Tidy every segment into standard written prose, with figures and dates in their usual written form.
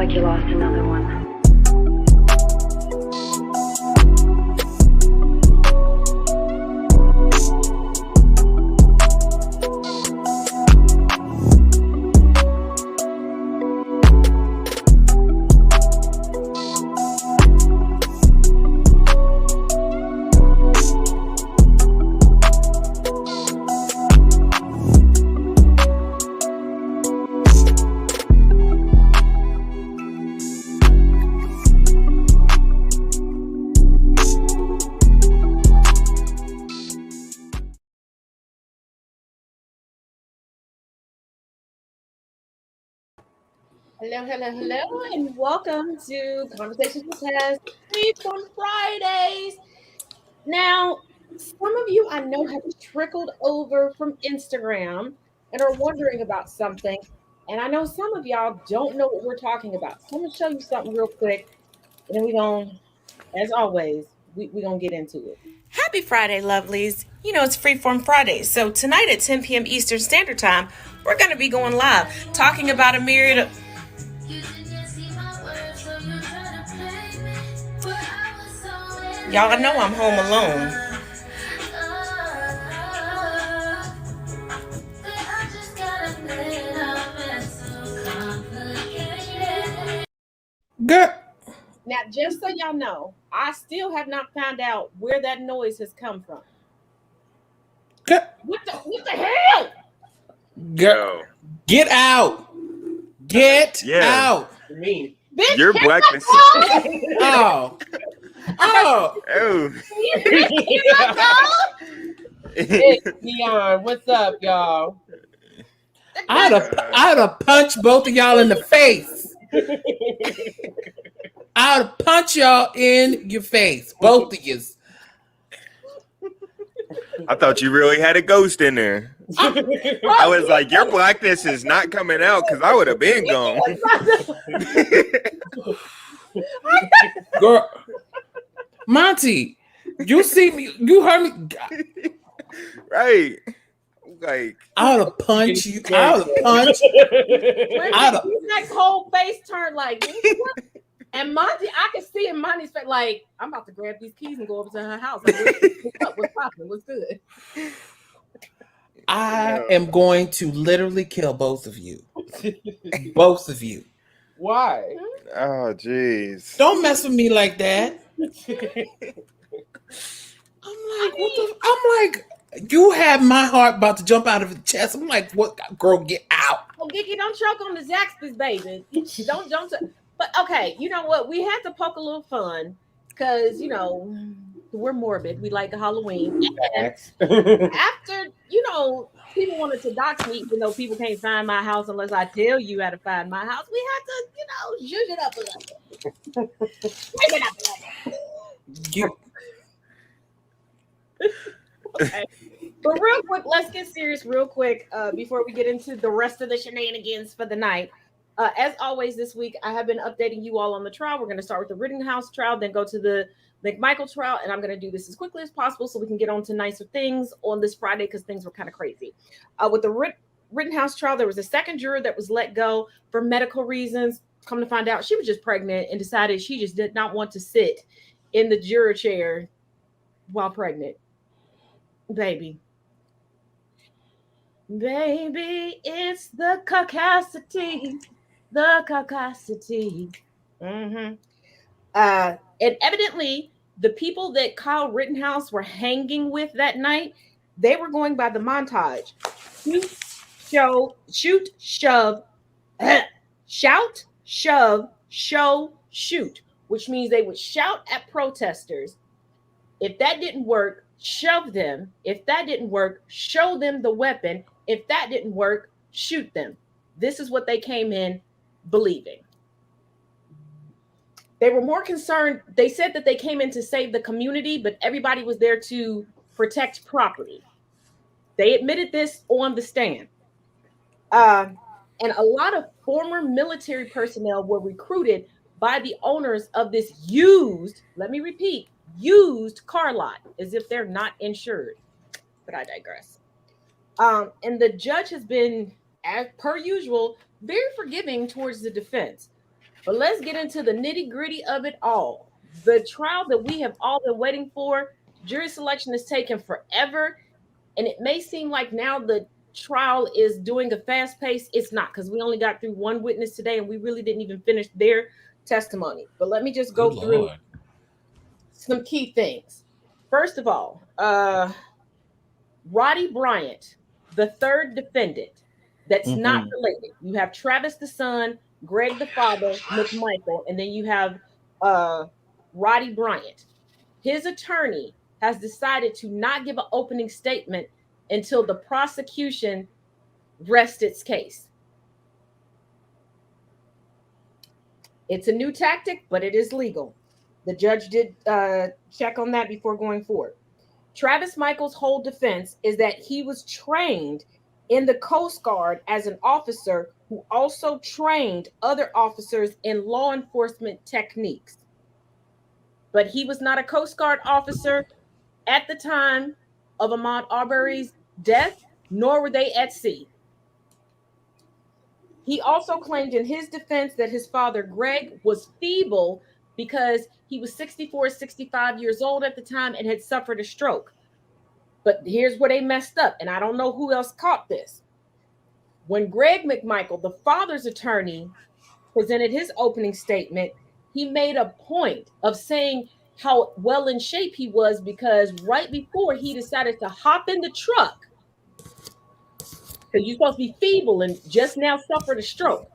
like you lost another one. Hello, and welcome to Conversations with Tess, Freeform Fridays. Now, some of you I know have trickled over from Instagram and are wondering about something, and I know some of y'all don't know what we're talking about. So I'm gonna show you something real quick, and then we're gonna, as always, we're gonna get into it. Happy Friday, lovelies. You know, it's Freeform Fridays. So tonight at 10 p.m. Eastern Standard Time, we're going to be going live talking about a myriad of... Y'all know I'm home alone. Girl. Now, just so y'all know, I still have not found out where that noise has come from. What the hell? Girl, get out! Get out! Me. Bitch, Your blackness. Oh. Hey, Dion, what's up, y'all? I'd have punched both of y'all in the face. I'd punch y'all in your face, both of you. I thought you really had a ghost in there. I was like, your blackness is not coming out because I would have been gone. Girl, Monty, you see me? You heard me? Right. Like, I would have punched you. I would have punched. That whole face turned like, and Monty, I can see in Monty's face, like, I'm about to grab these keys and go over to her house. Like, what's popping? What's good? I am going to literally kill both of you. Both of you. Why? Oh, jeez. Don't mess with me like that. I'm like, you have my heart about to jump out of the chest. I'm like, what, girl, get out. Oh, Gigi, don't choke on the Zaxby's, baby. Don't. But okay, you know what? We had to poke a little fun because, you know, we're morbid. We like Halloween. After, you know, people wanted to dox me, even though people can't find my house unless I tell you how to find my house. We had to, you know, zhuzh it up a little. Raise it up a little. Okay. But real quick, let's get serious real quick before we get into the rest of the shenanigans for the night. As always, this week, I have been updating you all on the trial. We're going to start with the Rittenhouse trial, then go to the McMichael trial, and I'm going to do this as quickly as possible so we can get on to nicer things on this Friday because things were kind of crazy. With the Rittenhouse trial, there was a second juror that was let go for medical reasons. Come to find out, she was just pregnant and decided she just did not want to sit in the juror chair while pregnant. Baby, it's the caucasity. Mm-hmm. And evidently, the people that Kyle Rittenhouse were hanging with that night, they were going by the montage: shoot, shove, shout, shove, show, shoot, which means they would shout at protesters. If that didn't work, shove them. If that didn't work, show them the weapon. If that didn't work, shoot them. This is what they came in believing. They were more concerned. They said that they came in to save the community, but everybody was there to protect property. They admitted this on the stand. And a lot of former military personnel were recruited by the owners of this used, let me repeat, used car lot, as if they're not insured. But I digress. And the judge has been, as per usual, very forgiving towards the defense. But let's get into the nitty gritty of it all. The trial that we have all been waiting for, jury selection is taking forever. And it may seem like now the trial is doing a fast pace. It's not, because we only got through one witness today and we really didn't even finish their testimony. But let me just go Good through Lord. some key things. First of all, Roddy Bryant, the third defendant, that's not related. You have Travis the son, Greg the father, McMichael, and then you have Roddy Bryant. His attorney has decided to not give an opening statement until the prosecution rests its case. It's a new tactic, but it is legal. The judge did check on that before going forward. Travis Michael's whole defense is that he was trained in the Coast Guard as an officer who also trained other officers in law enforcement techniques. But he was not a Coast Guard officer at the time of Ahmaud Arbery's death, nor were they at sea. He also claimed in his defense that his father, Greg, was feeble because he was 64, 65 years old at the time and had suffered a stroke. But here's where they messed up, and I don't know who else caught this. When Greg McMichael, the father's attorney, presented his opening statement, he made a point of saying how well in shape he was because right before he decided to hop in the truck, because you're supposed to be feeble and just now suffered a stroke,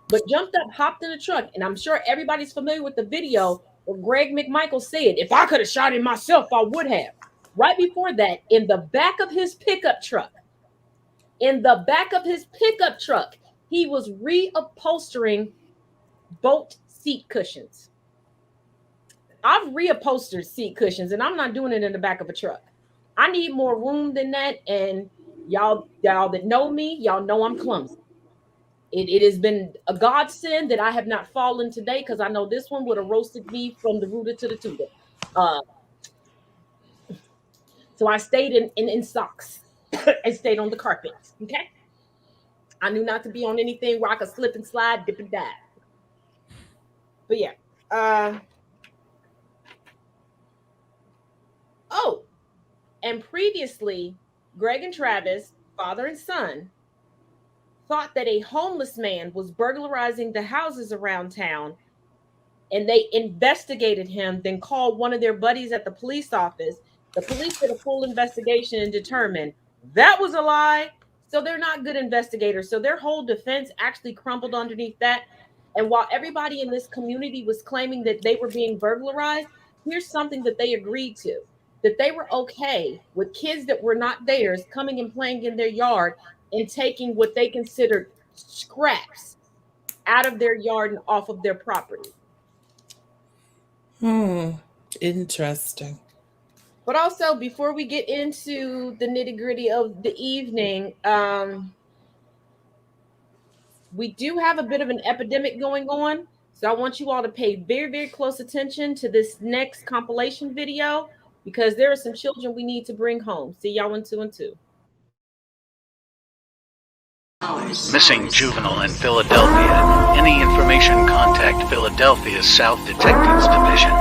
but jumped up, hopped in the truck, and I'm sure everybody's familiar with the video where Greg McMichael said, if I could have shot him myself, I would have. Right before that, in the back of his pickup truck, he was reupholstering boat seat cushions. I've reupholstered seat cushions, and I'm not doing it in the back of a truck. I need more room than that, and y'all that know me, y'all know I'm clumsy. It has been a godsend that I have not fallen today, because I know this one would have roasted me from the rooter to the tutor. So I stayed in socks and stayed on the carpet. Okay. I knew not to be on anything where I could slip and slide, dip and dive. But yeah. And previously, Greg and Travis, father and son, thought that a homeless man was burglarizing the houses around town, and they investigated him, then called one of their buddies at the police office. The police did a full investigation and determined that was a lie. So they're not good investigators. So their whole defense actually crumbled underneath that. And while everybody in this community was claiming that they were being burglarized, here's something that they agreed to, that they were okay with kids that were not theirs coming and playing in their yard and taking what they considered scraps out of their yard and off of their property. Interesting. But also, before we get into the nitty-gritty of the evening, we do have a bit of an epidemic going on. So I want you all to pay very, very close attention to this next compilation video, because there are some children we need to bring home. See y'all in 2 and 2. Missing juvenile in Philadelphia. Any information, contact Philadelphia's South Detectives Division.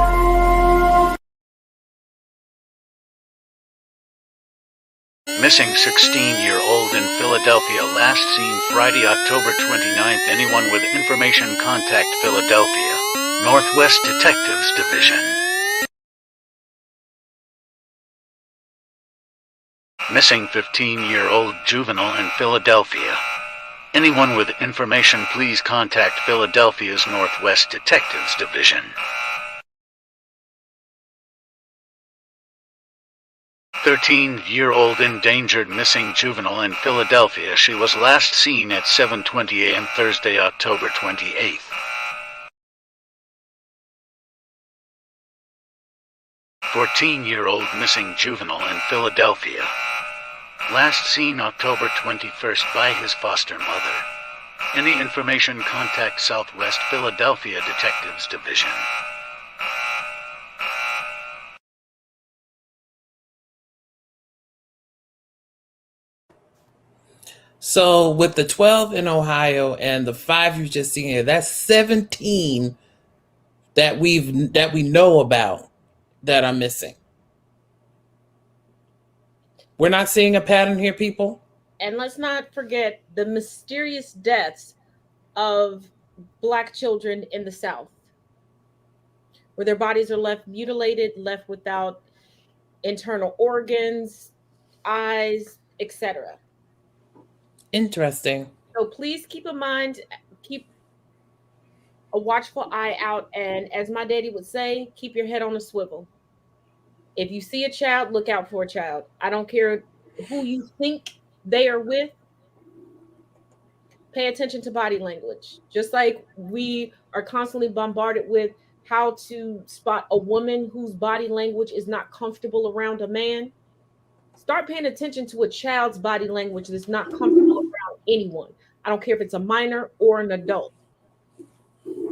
Missing 16-year-old in Philadelphia, last seen Friday, October 29th. Anyone with information, contact Philadelphia Northwest Detectives Division. Missing 15-year-old juvenile in Philadelphia. Anyone with information, please contact Philadelphia's Northwest Detectives Division. 13-year-old endangered missing juvenile in Philadelphia. She was last seen at 7:20 a.m. Thursday, October 28th. 14-year-old missing juvenile in Philadelphia. Last seen October 21st by his foster mother. Any information, contact Southwest Philadelphia Detectives Division. So with the 12 in Ohio and the 5 you've just seen here, that's 17 that we know about that are missing. We're not seeing a pattern here, people. And let's not forget the mysterious deaths of Black children in the South, where their bodies are left mutilated, left without internal organs, eyes, etc. Interesting. So please keep in mind, keep a watchful eye out, and as my daddy would say, keep your head on a swivel. If you see a child, look out for a child. I don't care who you think they are with. Pay attention to body language. Just like we are constantly bombarded with how to spot a woman whose body language is not comfortable around a man, start paying attention to a child's body language that's not comfortable around anyone. I don't care if it's a minor or an adult.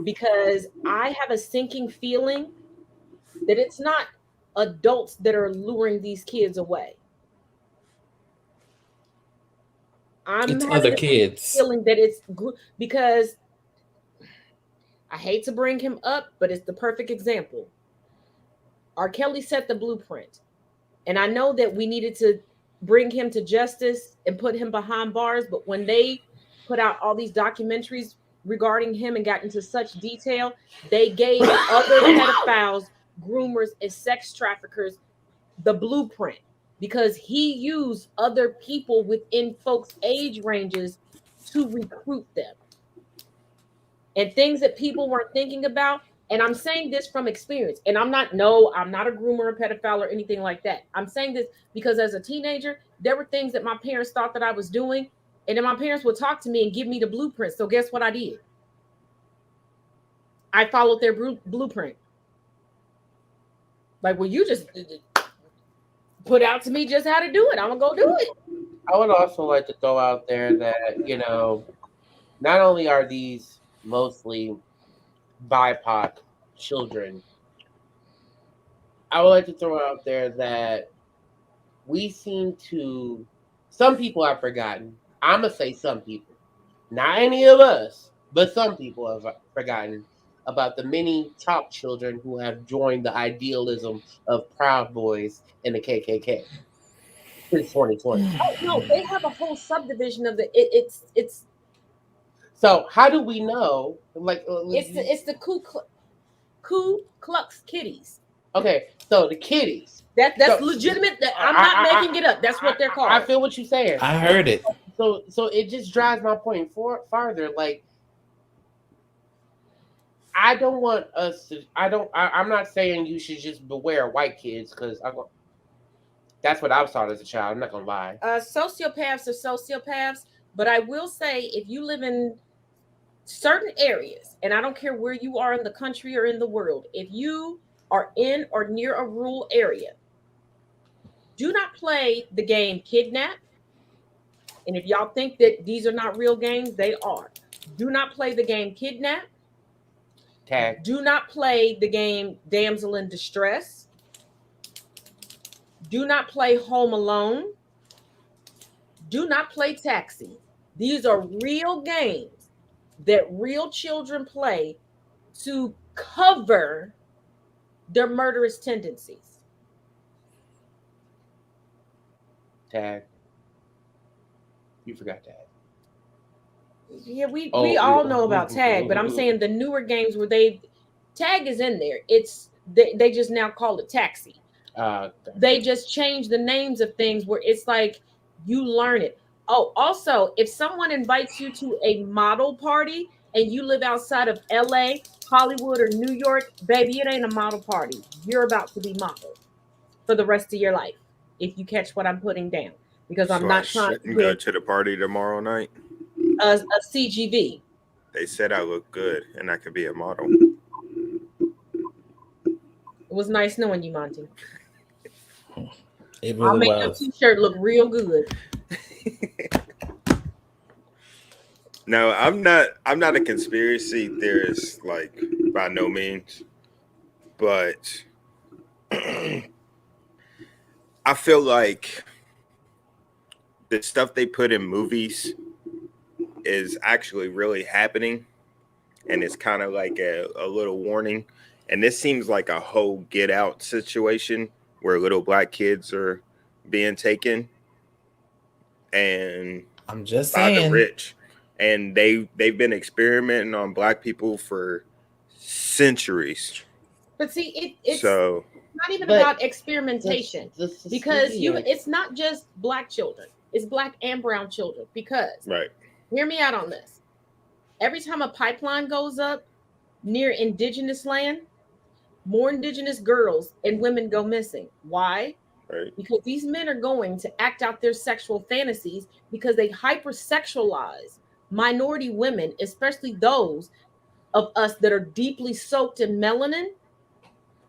Because I have a sinking feeling that it's not adults that are luring these kids away. It's I'm other having a kids. feeling that it's because I hate to bring him up, but it's the perfect example. R. Kelly set the blueprint. And I know that we needed to bring him to justice and put him behind bars. But when they put out all these documentaries regarding him and got into such detail, they gave other pedophiles, groomers, and sex traffickers the blueprint because he used other people within folks' age ranges to recruit them. And things that people weren't thinking about. And I'm saying this from experience. And I'm not a groomer, a pedophile, or anything like that. I'm saying this because as a teenager, there were things that my parents thought that I was doing. And then my parents would talk to me and give me the blueprint. So guess what I did? I followed their blueprint. Like, well, you just put out to me just how to do it. I'm going to go do it. I would also like to throw out there that, not only are these mostly BIPOC children, I would like to throw out there that some people have forgotten. I'm going to say some people, not any of us, but some people have forgotten about the many top children who have joined the idealism of Proud Boys and the KKK since 2020. Oh, no, they have a whole subdivision of it's. So how do we know? It's the Ku Klux Kitties. Okay, so the kitties. That's legitimate. I'm not making it up. That's what they're called. I feel what you're saying. I heard it. So it just drives my point farther. Like, I don't want us to. I'm not saying you should just beware white kids because that's what I was taught as a child. I'm not gonna lie. Sociopaths are sociopaths, but I will say if you live in certain areas, and I don't care where you are in the country or in the world, if you are in or near a rural area, do not play the game Kidnap. And if y'all think that these are not real games, they are. Do not play the game Kidnap. Tag. Do not play the game Damsel in Distress. Do not play Home Alone. Do not play Taxi. These are real games that real children play to cover their murderous tendencies. Tag. You forgot Tag. Yeah, we all know about Tag, but I'm saying the newer games where Tag is in there. They just now call it Taxi. They just change the names of things where it's like you learn it. Oh, also, if someone invites you to a model party and you live outside of LA, Hollywood, or New York, baby, it ain't a model party. You're about to be modeled for the rest of your life, if you catch what I'm putting down. Because I'm not trying to go to the party tomorrow night. A CGV. They said I look good and I could be a model. It was nice knowing you, Monty. It I'll really make your was. t-shirt look real good. No, I'm not a conspiracy theorist, like, by no means. But I feel like the stuff they put in movies is actually really happening, and it's kind of like a little warning. And this seems like a whole Get Out situation where little black kids are being taken and I'm just by the saying. rich, and they've been experimenting on black people for centuries. But see, it's So not even But about experimentation because it's not just black children, it's black and brown children. Because right, hear me out on this. Every time a pipeline goes up near indigenous land, more indigenous girls and women go missing. Why? right, Because these men are going to act out their sexual fantasies because they hypersexualize minority women, especially those of us that are deeply soaked in melanin.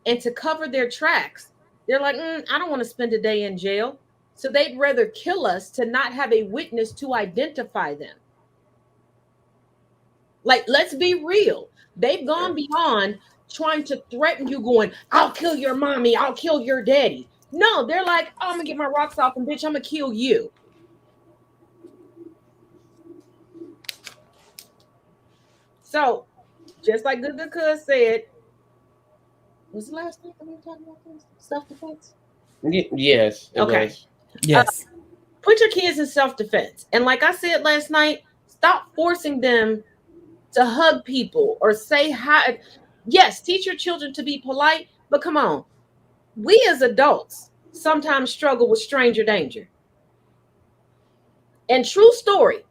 And to cover their tracks, they're like, I don't want to spend a day in jail. So they'd rather kill us to not have a witness to identify them. Like, let's be real. They've gone beyond trying to threaten you, going, I'll kill your mommy, I'll kill your daddy. No, they're like, oh, I'm gonna get my rocks off and bitch, I'm gonna kill you. So, just like Good Cuz said, was the last thing we were talking about this? Self-defense? Yes. Okay. Yes. Put your kids in self-defense. And like I said last night, stop forcing them to hug people or say hi. Yes, teach your children to be polite, but come on. We as adults sometimes struggle with stranger danger. And true story.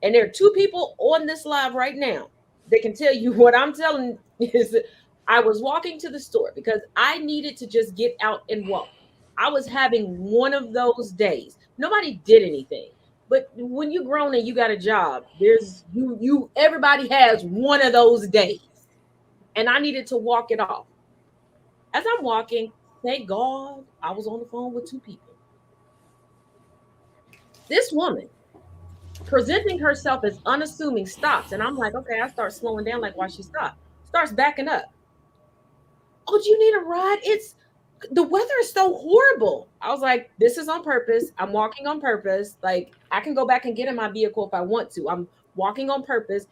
And there are two people on this live right now that can tell you what I'm telling is that I was walking to the store because I needed to just get out and walk. I was having one of those days. Nobody did anything. But when you're grown and you got a job, there's everybody has one of those days. And I needed to walk it off. As I'm walking, thank God I was on the phone with two people. This woman presenting herself as unassuming stops. And I'm like, okay, I start slowing down like why she stopped. Starts backing up. Oh, do you need a ride? The weather is so horrible. I was like, this is on purpose. I'm walking on purpose. Like, I can go back and get in my vehicle if I want to. I'm walking on purpose.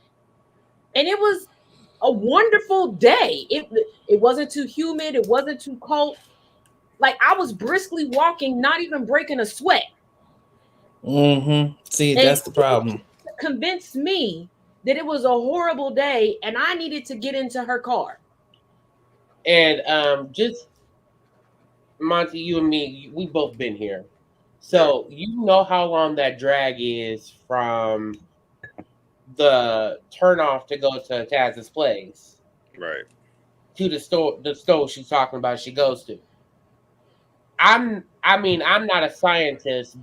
And it was a wonderful day. It wasn't too humid. It wasn't too cold. Like, I was briskly walking, not even breaking a sweat. See, and that's the problem. Convinced me that it was a horrible day and I needed to get into her car. And just Monty, you and me, we both been here. So you know how long that drag is from the turnoff to go to Taz's place. right. To the store she's talking about she goes to. I'm not a scientist,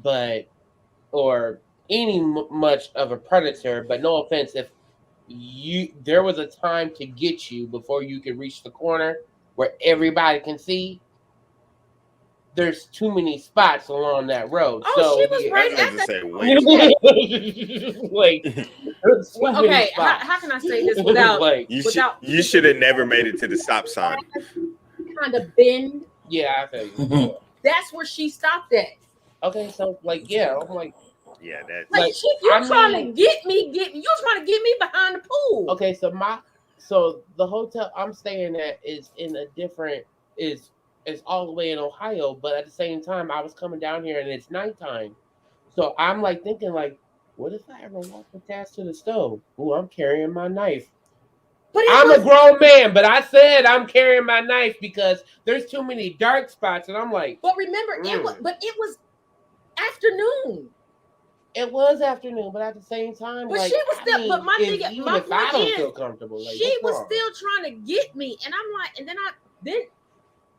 or any much of a predator, but no offense, if there was a time to get you before you could reach the corner where everybody can see, there's too many spots along that road. Oh, so she was right at that. Wait. Okay, how can I say this without you should have never made it to the stop sign. Kind of bend. Yeah, I feel you. That's where she stopped at. Okay, so I'm like, yeah, that's like you're trying to get me behind the pool. Okay, so the hotel I'm staying at is is all the way in Ohio, but at the same time I was coming down here and it's nighttime. So I'm like thinking like, what if I ever walk with Taz to the stove? Oh, I'm carrying my knife. But I'm a grown man, but I said I'm carrying my knife because there's too many dark spots, and I'm like. But remember, it was afternoon. It was afternoon, but at the same time, but like, she was still. But my thing, my if I don't feel comfortable, like, she was still trying to get me, and I'm like, and then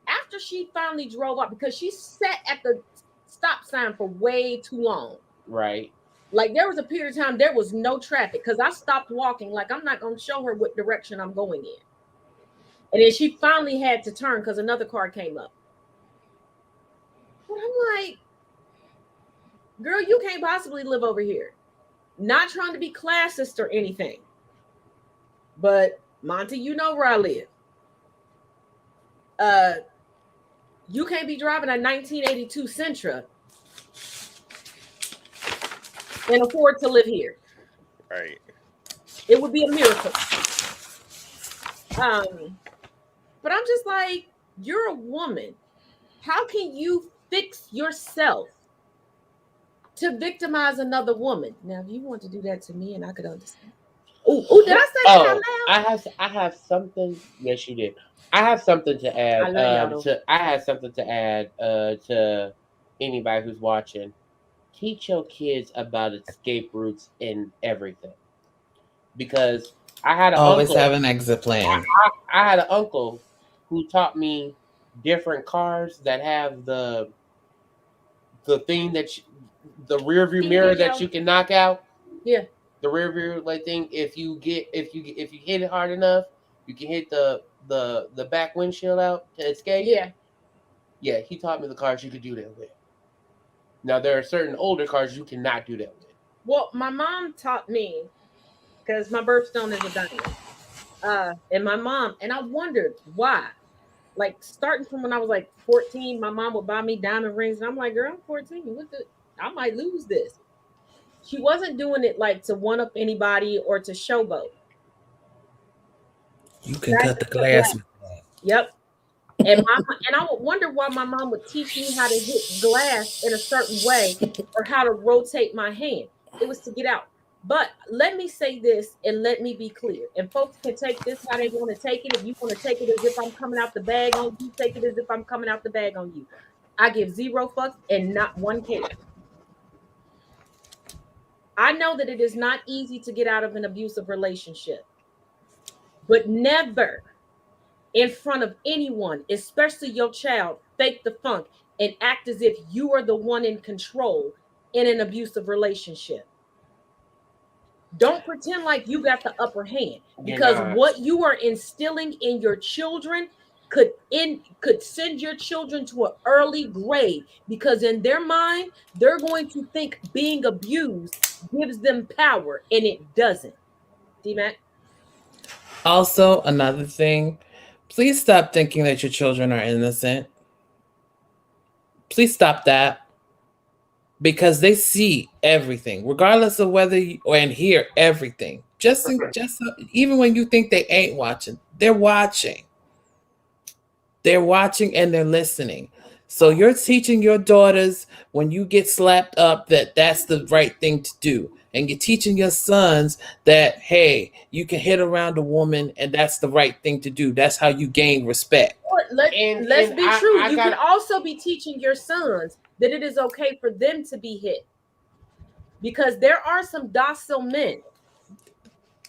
after she finally drove up because she sat at the stop sign for way too long. Right. Like there was a period of time there was no traffic because I stopped walking. Like I'm not gonna show her what direction I'm going in. And then she finally had to turn because another car came up. But I'm like, girl, you can't possibly live over here. Not trying to be classist or anything. But Monty, you know where I live. You can't be driving a 1982 Sentra and afford to live here. Right. It would be a miracle. But I'm just like, you're a woman. How can you fix yourself to victimize another woman? Now, if you want to do that to me, and I could understand. Oh, did I say that out loud? I have something. Yes, you did. I have something to add. I love y'all though. I have something to add to anybody who's watching. Teach your kids about escape routes and everything, because I had an Always uncle. have an exit plan. I had an uncle who taught me different cars that have the thing that the rear view mirror that you can knock out. Yeah. The rear view like thing. If you hit it hard enough, you can hit the back windshield out to escape. Yeah. Yeah, he taught me the cars you could do that with. Now there are certain older cars you cannot do that with. Well, my mom taught me, because my birthstone is a diamond. And my mom, and I wondered why. Like, starting from when I was like 14, my mom would buy me diamond rings, and I'm like, girl, I'm 14. I might lose this. She wasn't doing it like to one up anybody or to showboat. You can cut the glass. Yep. And I would wonder why my mom would teach me how to hit glass in a certain way or how to rotate my hand. It was to get out. But let me say this and let me be clear. And folks can take this how they want to take it. If you want to take it as if I'm coming out the bag on you, take it as if I'm coming out the bag on you. I give 0 fucks and not 1 care. I know that it is not easy to get out of an abusive relationship, but never in front of anyone, especially your child, fake the funk and act as if you are the one in control in an abusive relationship. Don't pretend like you got the upper hand, because what you are instilling in your children could send your children to an early grave, because in their mind, they're going to think being abused gives them power, and it doesn't. D-Mac? Also, another thing, please stop thinking that your children are innocent. Please stop that. Because they see everything, regardless of whether you and hear everything. Just even when you think they ain't watching, they're watching. They're watching and they're listening. So you're teaching your daughters when you get slapped up that that's the right thing to do. And you're teaching your sons that, hey, you can hit around a woman and that's the right thing to do. That's how you gain respect. Let's be true. You can also be teaching your sons that it is okay for them to be hit. Because there are some docile men.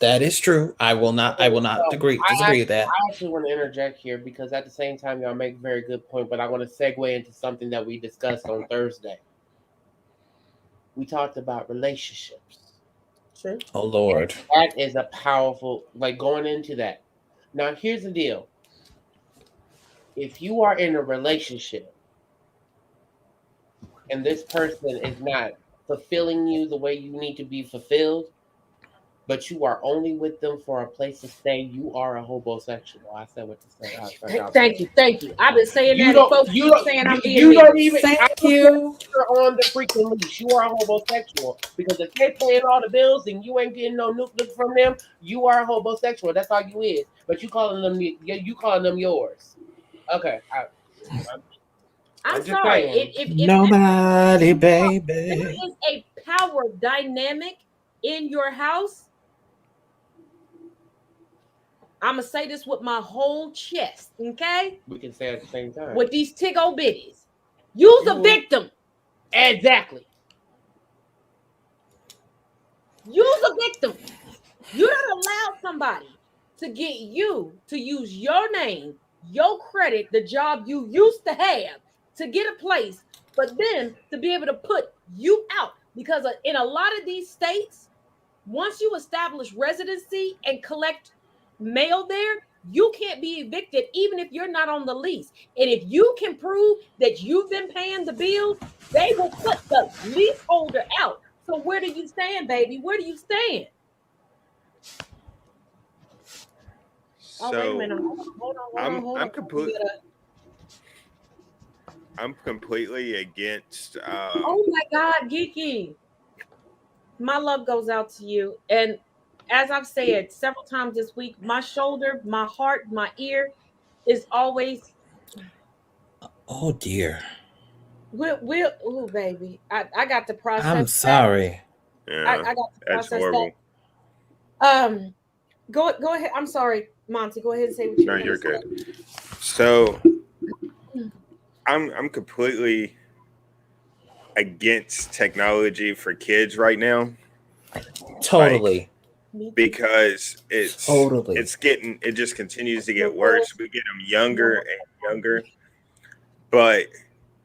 That is true. I will not disagree with that. I actually want to interject here, because at the same time, y'all make a very good point, but I want to segue into something that we discussed on Thursday. We talked about relationships. Sure. Oh, Lord. That is a powerful, like, going into that. Now, here's the deal. If you are in a relationship and this person is not fulfilling you the way you need to be fulfilled, but you are only with them for a place to stay, you are a homosexual. I said what to say. Thank you. I've been saying that. Folks keep saying I'm being Thank you. You're on the freaking leash. You are a homosexual, because if they paying all the bills and you ain't getting no nuclear from them, you are a homosexual. That's all you is. But you calling them yours. Okay. I'm sorry. Nobody, baby. There is a power dynamic in your house. I'm going to say this with my whole chest, okay? We can say it at the same time. With these tig old bitties. Use a victim. Exactly. Use a victim. You don't allow somebody to get you to use your name, your credit, the job you used to have, to get a place, but then to be able to put you out. Because in a lot of these states, once you establish residency and collect mail there, you can't be evicted even if you're not on the lease. And if you can prove that you've been paying the bills, they will put the leaseholder out. So where do you stand, baby? Where do you stand? So wait a minute. Hold on. I'm completely against. Oh my God, Geeky. my love goes out to you. And as I've said several times this week, my shoulder, my heart, my ear is always Oh dear. we'll oh baby. I got to I'm process that. sorry. Yeah, I got to that's process that. horrible. Um go ahead. I'm sorry, Monty. Go ahead and say what you No, were gonna you're say. good. So I'm completely against technology for kids right now. Totally. Me too. Because Totally. it just continues to get Nicole, worse. We get them younger and younger. But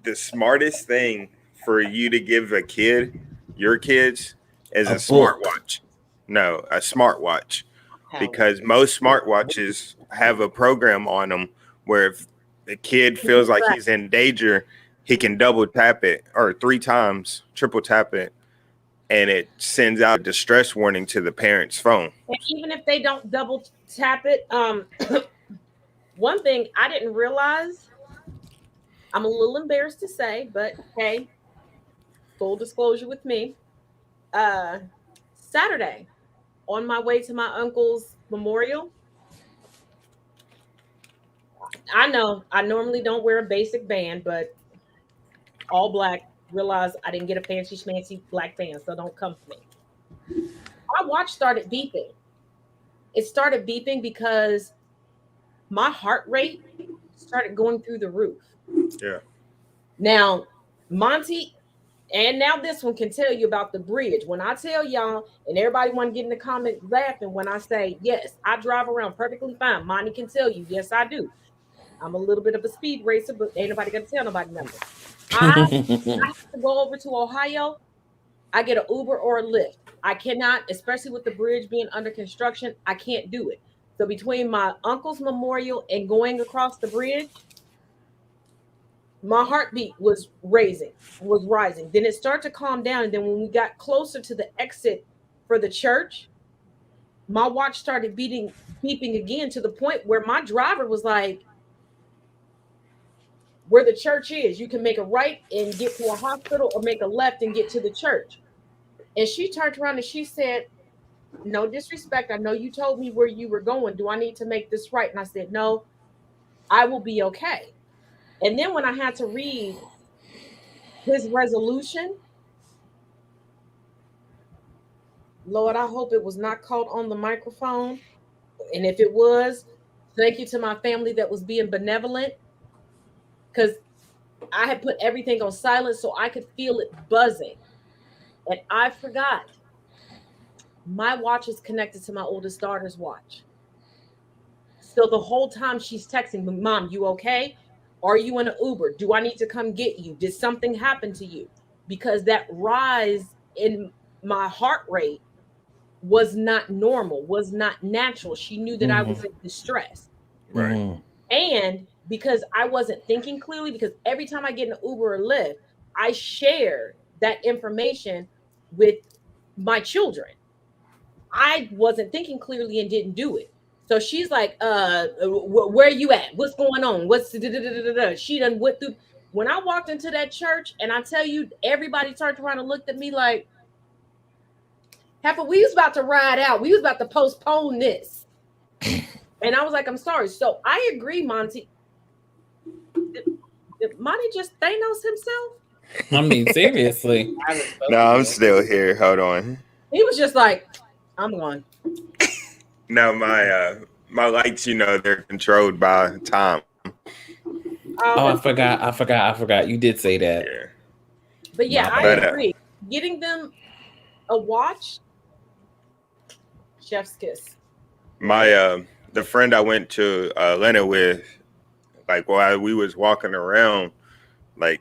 the smartest thing for you to give a kid, your kids, is A a book. smartwatch. No, a smartwatch. How? Because most smartwatches have a program on them where if the kid feels like he's in danger, he can double tap it or 3 times, triple tap it, and it sends out a distress warning to the parent's phone. and even if they don't double tap it, one thing I didn't realize, I'm a little embarrassed to say, but hey, full disclosure with me. Uh Saturday, on my way to my uncle's memorial, I know I normally don't wear a basic band, but all black, realize I didn't get a fancy schmancy black band, so don't come for me. My watch started beeping. It started beeping because my heart rate started going through the roof. Yeah. Now, Monty, and now this one can tell you about the bridge. When I tell y'all, and everybody want to get in the comments laughing when I say, yes, I drive around perfectly fine. Monty can tell you, yes, I do. I'm a little bit of a speed racer, but ain't nobody gonna tell nobody nothing. I have to go over to Ohio. I get an Uber or a Lyft. I cannot, especially with the bridge being under construction, I can't do it. So between my uncle's memorial and going across the bridge, my heartbeat was rising. Then it started to calm down. And then when we got closer to the exit for the church, my watch started beeping again to the point where my driver was like, where the church is, you can make a right and get to a hospital or make a left and get to the church. And she turned around and she said, no disrespect. I know you told me where you were going. Do I need to make this right? And I said, no, I will be okay. And then when I had to read his resolution, Lord, I hope it was not caught on the microphone. And if it was, thank you to my family that was being benevolent, because I had put everything on silent so I could feel it buzzing. And I forgot my watch is connected to my oldest daughter's watch. So the whole time she's texting me, Mom, you okay? Are you in an Uber? Do I need to come get you? Did something happen to you? Because that rise in my heart rate was not normal, was not natural. She knew that I was in distress. Right. And because I wasn't thinking clearly, because every time I get in an Uber or Lyft, I share that information with my children. I wasn't thinking clearly and didn't do it. So she's like, where are you at? What's going on? What's she done went through. When I walked into that church, and I tell you, everybody turned around and looked at me like, Heifer, we was about to ride out. We was about to postpone this. And I was like, I'm sorry. So I agree, Monty. Did Monty just Thanos himself? I mean, seriously. No, I'm still here. Hold on. He was just like, I'm going. No, my lights, they're controlled by time. Oh, I forgot. You did say that. Yeah. But yeah, My I bad. agree. Getting them a watch, chef's kiss. My the friend I went to Atlanta with, like while we was walking around, like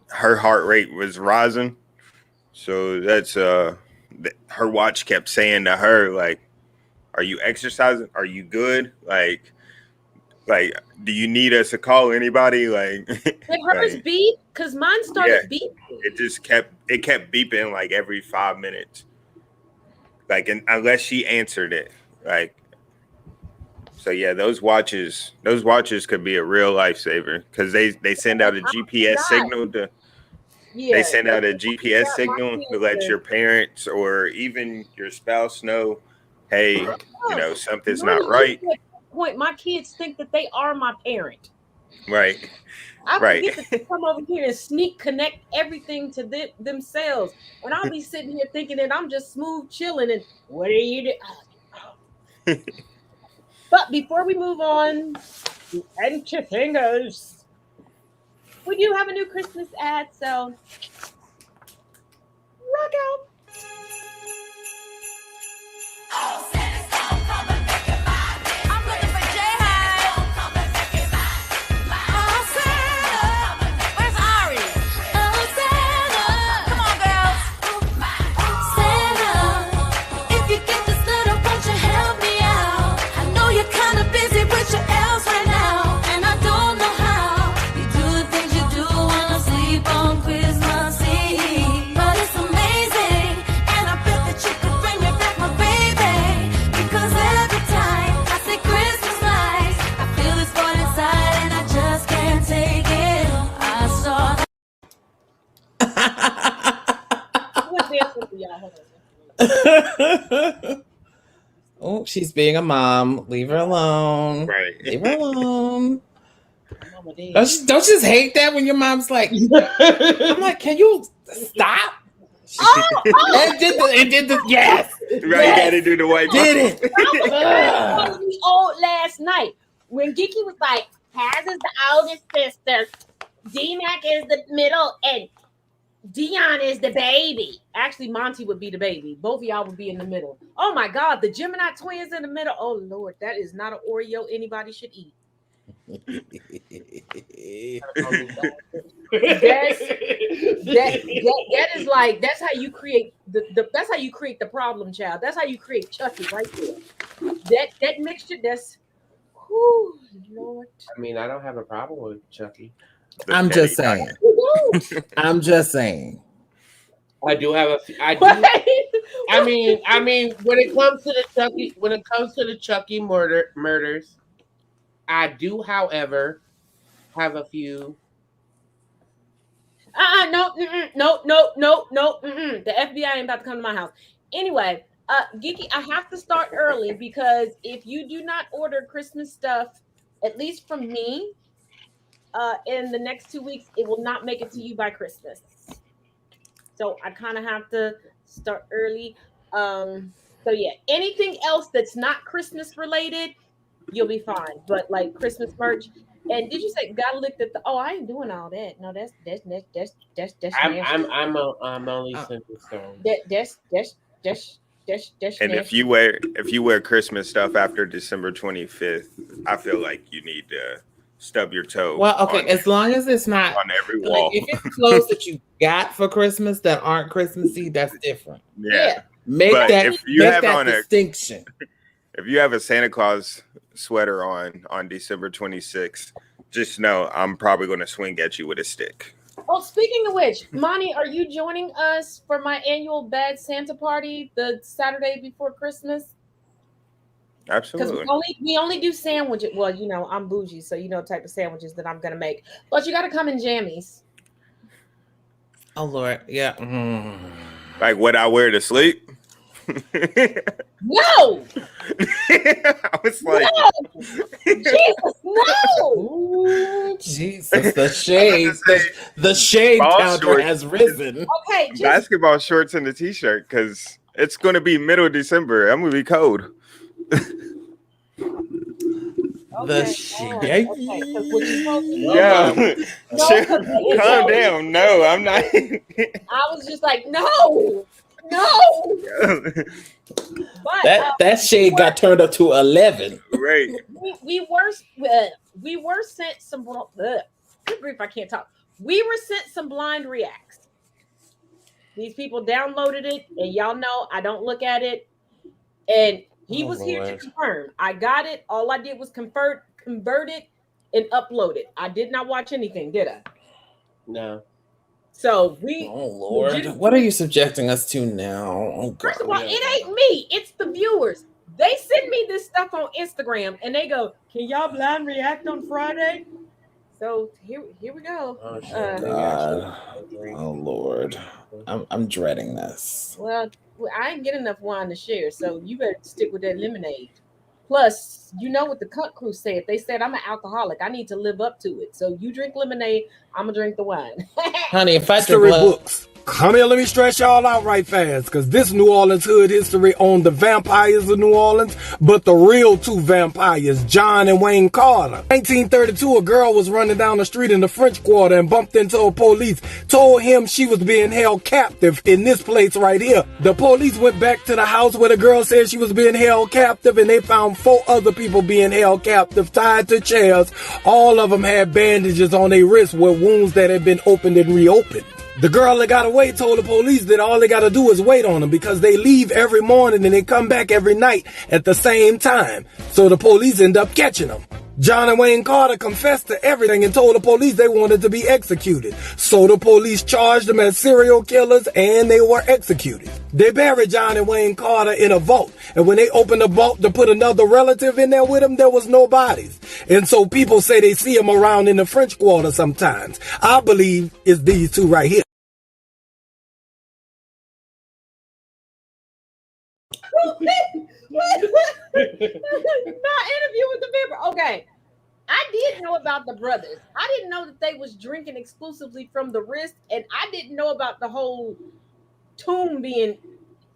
her heart rate was rising. So that's her watch kept saying to her, like, are you exercising? Are you good? Like, do you need us to call anybody? Like, Did hers like, beep? Because mine started beeping. it kept beeping like every 5 minutes. Like, unless she answered it. Like, so yeah, those watches could be a real lifesaver because they send out a GPS signal to. They send out a GPS got my signal to kids let to- your parents or even your spouse know, hey, something's Money, not right. you get to the point, my kids think that they are my parent. Right. I Right. forget that they come over here and sneak connect everything to themselves. And I'll be sitting here thinking that I'm just smooth chilling and what are you doing? But before we move on to Enter Fingers, we do have a new Christmas ad, so rock out. I'm looking for J-High. Oh, Santa. Where's Ari? Oh, Santa. Come on, girls. Santa, if you get this little, won't you help me out? I know you're kind of busy with your elves right now, and I don't know how you do the things you do when I sleep on Christmas Eve. But it's amazing, and I bet that you could bring me back my baby. Because every time I see Christmas lights, I feel this void inside, and I just can't take it. I saw that. What's the answer for y'all? Hold on. Oh, she's being a mom. Leave her alone. Right. Leave her alone. Mama dead. Don't you just hate that when your mom's like, I'm like, can you stop? It did the yes. Right. You got to do the white Did it. I was me old last night when Geeky was like, Kaz is the oldest sister, D-Mac is the middle, and Dion is the baby. Actually, Monty would be the baby. Both of y'all would be in the middle. Oh my God, the Gemini twins in the middle. Oh Lord, that is not an Oreo anybody should eat. That is like that's how you create that's how you create the problem child. That's how you create Chucky right there. That mixture that's whew, Lord. I mean, I don't have a problem with Chucky. I'm just saying. I'm just saying. I do have a. I do. I mean, when it comes to the Chucky murders, I do, however, have a few. No. The FBI ain't about to come to my house. Anyway, Geeky, I have to start early because if you do not order Christmas stuff, at least from me, in the next 2 weeks, it will not make it to you by Christmas. So I kind of have to start early. So yeah, anything else that's not Christmas related, you'll be fine. But like Christmas merch. And did you say gotta look at the? Oh, I ain't doing all that. No, that's I'm only simple stone. That's And if you wear Christmas stuff after December 25th, I feel like you need to stub your toe. Well, okay, as long as it's not on every wall. Like, if it's clothes that you got for Christmas that aren't Christmassy, that's different. Yeah. Make But that, if you make have that on distinction. If you have a Santa Claus sweater on December 26th, just know I'm probably going to swing at you with a stick. Oh, speaking of which, Monty, are you joining us for my annual Bad Santa party the Saturday before Christmas? Absolutely. Because we only do sandwiches. Well, you know, I'm bougie, so you know type of sandwiches that I'm gonna make. But you gotta come in jammies. Oh Lord, yeah. Like what I wear to sleep? No! I was like, no! Jesus, no! Ooh, Jesus, the shade, the shade counter shorts. has risen. Okay, just, basketball shorts and a t-shirt because it's going to be middle of December. I'm going to be cold. The shade. Yeah. Calm down. No, I'm not. I was just like, no. But that shade got turned up to 11. Right. We were sent some. Good grief, I can't talk. We were sent some blind reacts. These people downloaded it, and y'all know I don't look at it. And he was here to confirm. I got it. All I did was convert it, and upload it. I did not watch anything, did I? No. So we. Oh Lord, what are you subjecting us to now? Oh God. First of all, it ain't me. It's the viewers. They send me this stuff on Instagram, and they go, "Can y'all blind react on Friday?" So here we go. Oh shit! Uh, Maybe I should God. drink. Oh Lord. I'm dreading this. well, I ain't get enough wine to share, so you better stick with that lemonade. Plus, you know what the Cut Crew said? They said I'm an alcoholic. I need to live up to it. So you drink lemonade, I'm gonna drink the wine. Honey, if I drink History blood, books. Come here, let me stretch y'all out right fast, because this New Orleans hood history on the vampires of New Orleans, but the real two vampires, John and Wayne Carter. 1932, a girl was running down the street in the French Quarter and bumped into a police, told him she was being held captive in this place right here. The police went back to the house where the girl said she was being held captive, and they found 4 other people being held captive, tied to chairs. All of them had bandages on their wrists with wounds that had been opened and reopened. The girl that got away told the police that all they got to do is wait on them because they leave every morning and they come back every night at the same time. So the police end up catching them. John and Wayne Carter confessed to everything and told the police they wanted to be executed. So the police charged them as serial killers and they were executed. They buried John and Wayne Carter in a vault. And when they opened the vault to put another relative in there with them, there was no bodies. And so people say they see them around in the French Quarter sometimes. I believe it's these two right here. My interview with the vampire. Okay. I did know about the brothers. I didn't know that they was drinking exclusively from the wrist, and I didn't know about the whole tomb being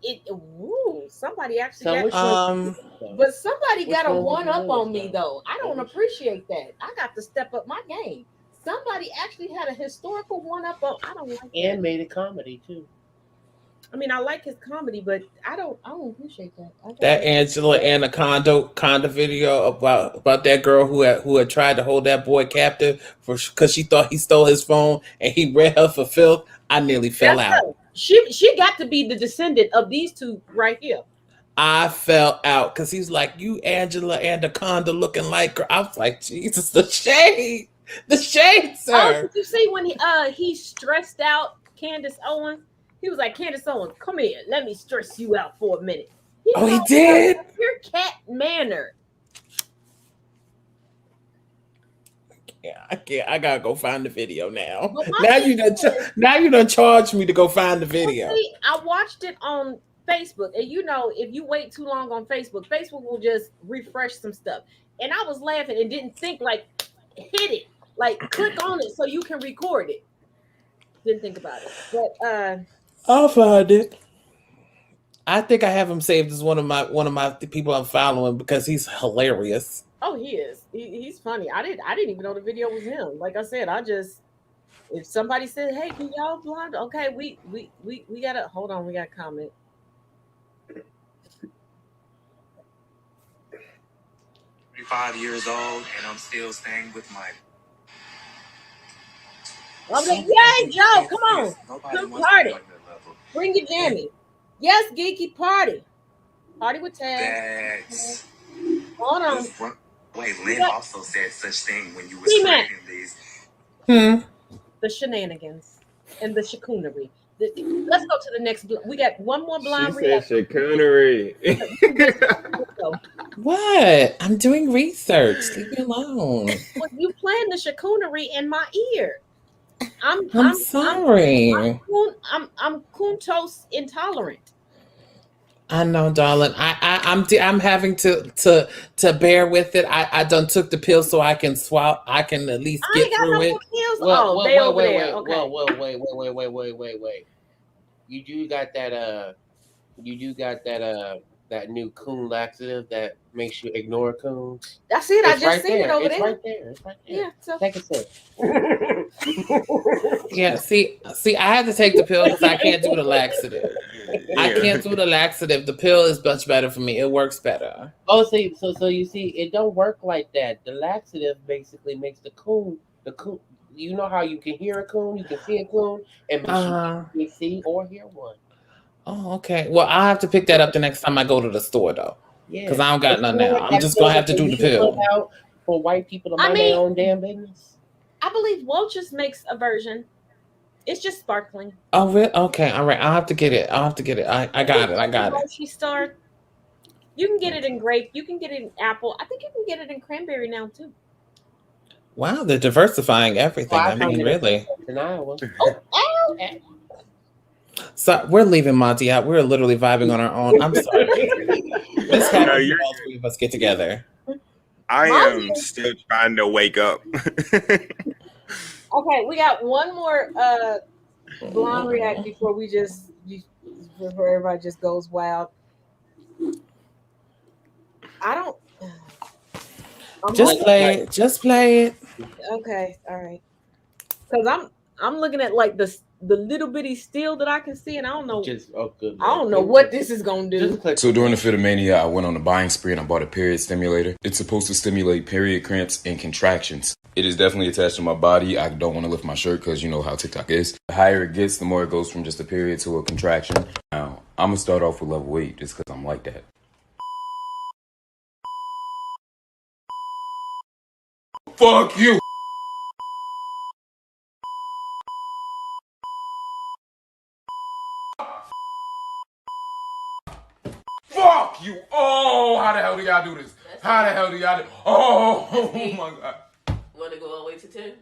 it. Ooh, somebody actually So which got, one? but somebody Which got a one one was up yours, on me though? though. I don't appreciate that. I got to step up my game. Somebody actually had a historical one up on. I don't like that. And made a comedy too. I mean, I like his comedy, but I don't appreciate that. that Angela Anaconda video about that girl who had tried to hold that boy captive because she thought he stole his phone and he read her for filth. I nearly fell That's out. her. She got to be the descendant of these two right here. I fell out because he's like, you Angela Anaconda looking like her. I was like, Jesus, the shade, Oh, sir. did you see when he stressed out Candace Owens? He was like, Candace Owens, come here. Let me stress you out for a minute. He called her did? Your cat manner. Yeah, I can't. I gotta go find the video now. But my Now you done charged me to go find the video. See, I watched it on Facebook, and if you wait too long on Facebook, Facebook will just refresh some stuff. And I was laughing and didn't think like hit it, like click on it so you can record it. Didn't think about it, but I'll find it. I think I have him saved as one of the people I'm following because he's hilarious. oh, he is. He's funny. I didn't even know the video was him. Like I said, if somebody said, "Hey, can y'all blonde?" Okay, we gotta hold on. We got to comment. 35 years old, and I'm still staying with my. I'm like, yay, Joe! Come on, come party. Bring your jammy. Yes, geeky party. Party with Taz. That's. Hold on. Wait, Lynn What? also said such thing when you were T-Mac. scraping these. The shenanigans and the chacoonery. Let's go to the next. We got one more blind reaction. chacoonery. What? I'm doing research. Leave me alone. Well, you playing the chacoonery in my ear. I'm sorry. I'm Kuntos intolerant. I know, darling. I'm having to bear with it. I done took the pill so I can swallow. I can at least I get ain't got through no it. more pills. They over there. Okay. Wait. You do got that new coon laxative that makes you ignore coons. That's it. I It's just right seen it there. over It's there. right there. It's right there. Yeah. So Take a sip. Yeah, see, I had to take the pill because I can't do the laxative. I can't do the laxative. The pill is much better for me. It works better. Oh, see, so you see, it don't work like that. The laxative basically makes the coon. You know how you can hear a coon, you can see a coon, and you can see or hear one. Oh, okay. Well, I'll have to pick that up the next time I go to the store, though. Yeah, Because I don't got none now. I'm just gonna have to do the pill. Out for white people to mind their own damn business. I believe Welch's makes a version. It's just sparkling. Oh, really? Okay. All right. I'll have to get it. I got it. Welch's Star. You can get it in grape. You can get it in apple. I think you can get it in cranberry now too. Wow, they're diversifying everything. Well, I mean, really. in Iowa. Oh, So we're leaving Monty out. We're literally vibing on our own. I'm sorry. This No, happens you're when all three of us get together. I Monty. am still trying to wake up. Okay, we got one more blonde react before before everybody just goes wild. I don't. Just play it. Just play it. Okay, all right. Because I'm looking at like the little bitty still that I can see, and I don't know. Good. I don't know what this is gonna do. So during the fit of mania, I went on a buying spree and I bought a period stimulator. It's supposed to stimulate period cramps and contractions. It is definitely attached to my body. I don't want to lift my shirt because you know how TikTok is. The higher it gets, the more it goes from just a period to a contraction. Now, I'm going to start off with level 8 just because I'm like that. Fuck you! Fuck you! Oh, how the hell do y'all do this? How the hell do y'all do? Oh my god. Want to go all the way to 10?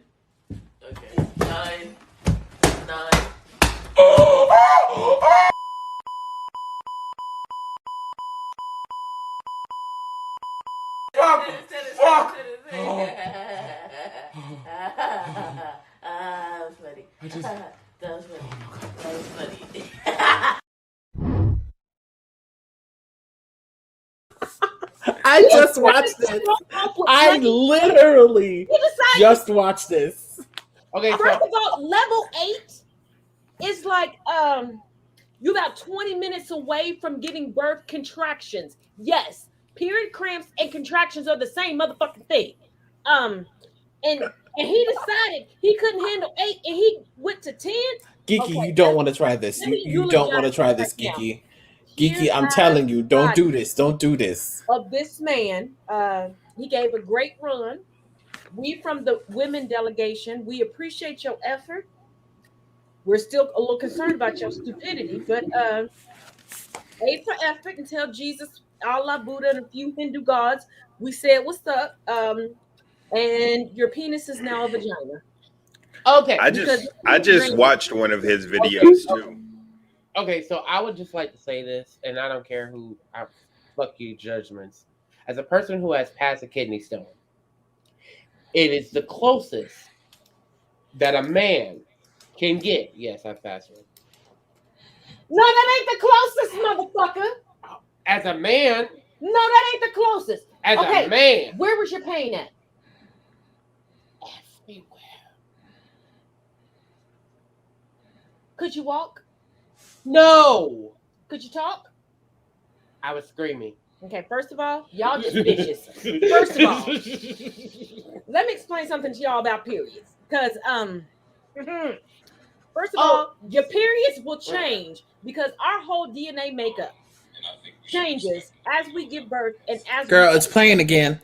Okay. 9. 9. Oh! Fuck! Fuck! That was funny. That was funny. That was funny. I just watched this. I literally just watched this. Okay, First so of all, level 8 is like you about 20 minutes away from giving birth contractions. Yes, period cramps and contractions are the same motherfucking thing. And he decided he couldn't handle 8 and he went to 10. Geeky, Okay, you don't want to try this. let me You don't want to try this, right now. Geeky. Here's Geeky, I'm my telling you, don't do body this. Don't do this. of this man. He gave a great run. We from the women delegation, we appreciate your effort. We're still a little concerned about your stupidity, but A for effort and tell Jesus, Allah, Buddha, and a few Hindu gods, we said what's up. And your penis is now a vagina. okay. I just watched one of his videos too. Okay, so I would just like to say this, and I don't care who fuck you judgments. As a person who has passed a kidney stone, it is the closest that a man can get. Yes, I passed one. No, that ain't the closest, motherfucker. As a man, No, that ain't the closest. as Okay, a man, where was your pain at? everywhere. Could you walk? No, Could you talk? I was screaming. Okay, first of all, y'all just bitches. First of all, let me explain something to y'all about periods. Because first of all, your periods will change because our whole DNA makeup changes as we give birth and as Girl, we it's playing again.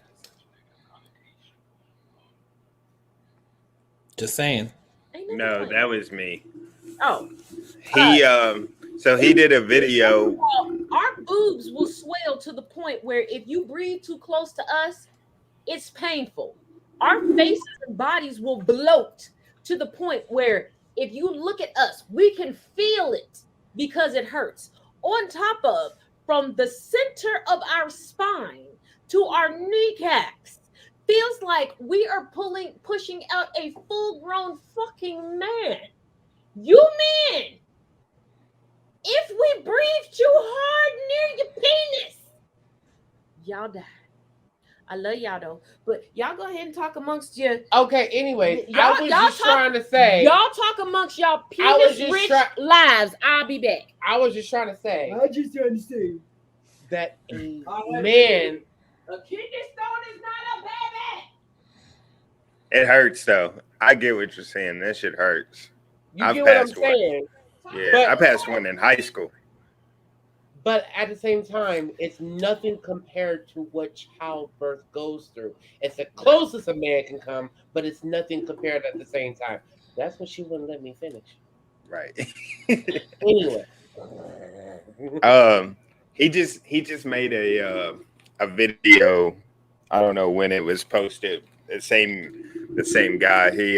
Just saying. Ain't nothing No, playing. that was me. Oh, He so he did a first video. of all, our boobs will swell to the point where if you breathe too close to us, it's painful. Our faces and bodies will bloat to the point where if you look at us, we can feel it because it hurts. On top of, from the center of our spine to our kneecaps, feels like we are pushing out a full-grown fucking man. You men, if we breathe too hard near your penis, y'all die. I love y'all though, but y'all go ahead and talk amongst your. Okay, anyways, Y'all- I was y'all just talk- trying to say. Y'all talk amongst y'all I was penis just rich try- lives. I'll be back. I was just trying to say I just understand. that a man. A kidney stone is not a baby. It hurts though. I get what you're saying. That shit hurts. You I've get what I'm passed one. saying? Yeah, But- I passed one in high school. But at the same time, it's nothing compared to what childbirth goes through. It's the closest a man can come, but it's nothing compared at the same time. That's what she wouldn't let me finish. Right. Anyway. He just made a video. I don't know when it was posted. The same the same guy. He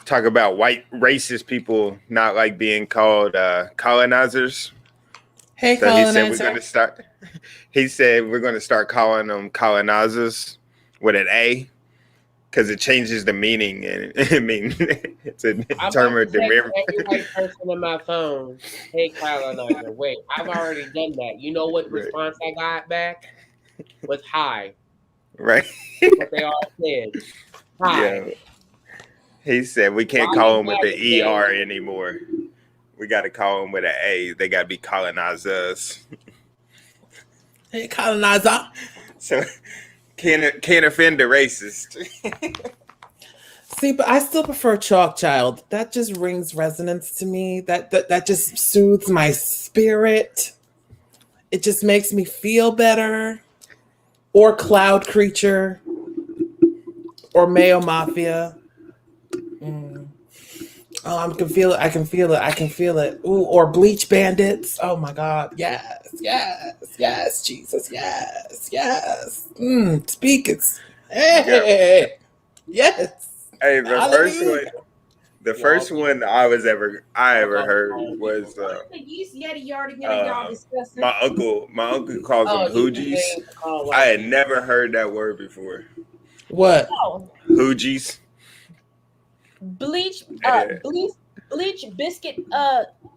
talk about white racist people not like being called colonizers. Hey, So he said we're colonizer. going to start. He said we're going to start calling them colonizers with an A because it changes the meaning, and I mean it's a I'm term about of to text derivative. every white person in my phone, hey, colonizer. Wait, I've already done that. You know what Right. response I got back? Was hi. Right? What they all said. Hi. Yeah. He said we can't Why call you them with mad the at ER me? anymore. We got to call them with an A. They got to be colonizers. Hey, colonizer. So can't offend the racist. See, but I still prefer Chalk Child. That just rings resonance to me. That just soothes my spirit. It just makes me feel better. Or Cloud Creature. Or Mayo Mafia. Oh, I can feel it. I can feel it. I can feel it. Ooh, or Bleach Bandits. Oh my God. Yes, yes, yes, Jesus. Yes, yes. Speak it. Hey, yes. Hey, the Hallelujah. first one I ever heard was The yeast yeti yardigans y'all discussing. my uncle calls them hoogies. I had never heard that word before. What? Oh, Hoogies. bleach Yeah. bleach biscuit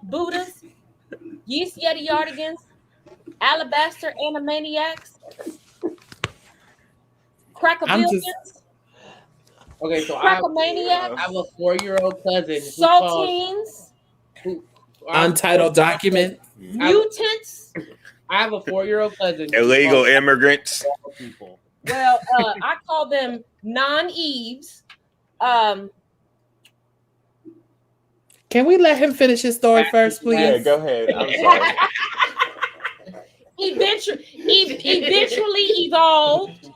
Buddhas, yeast yeti yardigans, alabaster animaniacs, I'm just crackabillions, Okay, so I crackamaniacs, have a 4-year-old cousin who calls saltines, untitled document. mutants. I have a 4-year-old cousin. who Illegal calls immigrants. all people. Well, I call them non-Eves. Can we let him finish his story first, please? Yeah, go ahead. I'm sorry. Eventually evolved.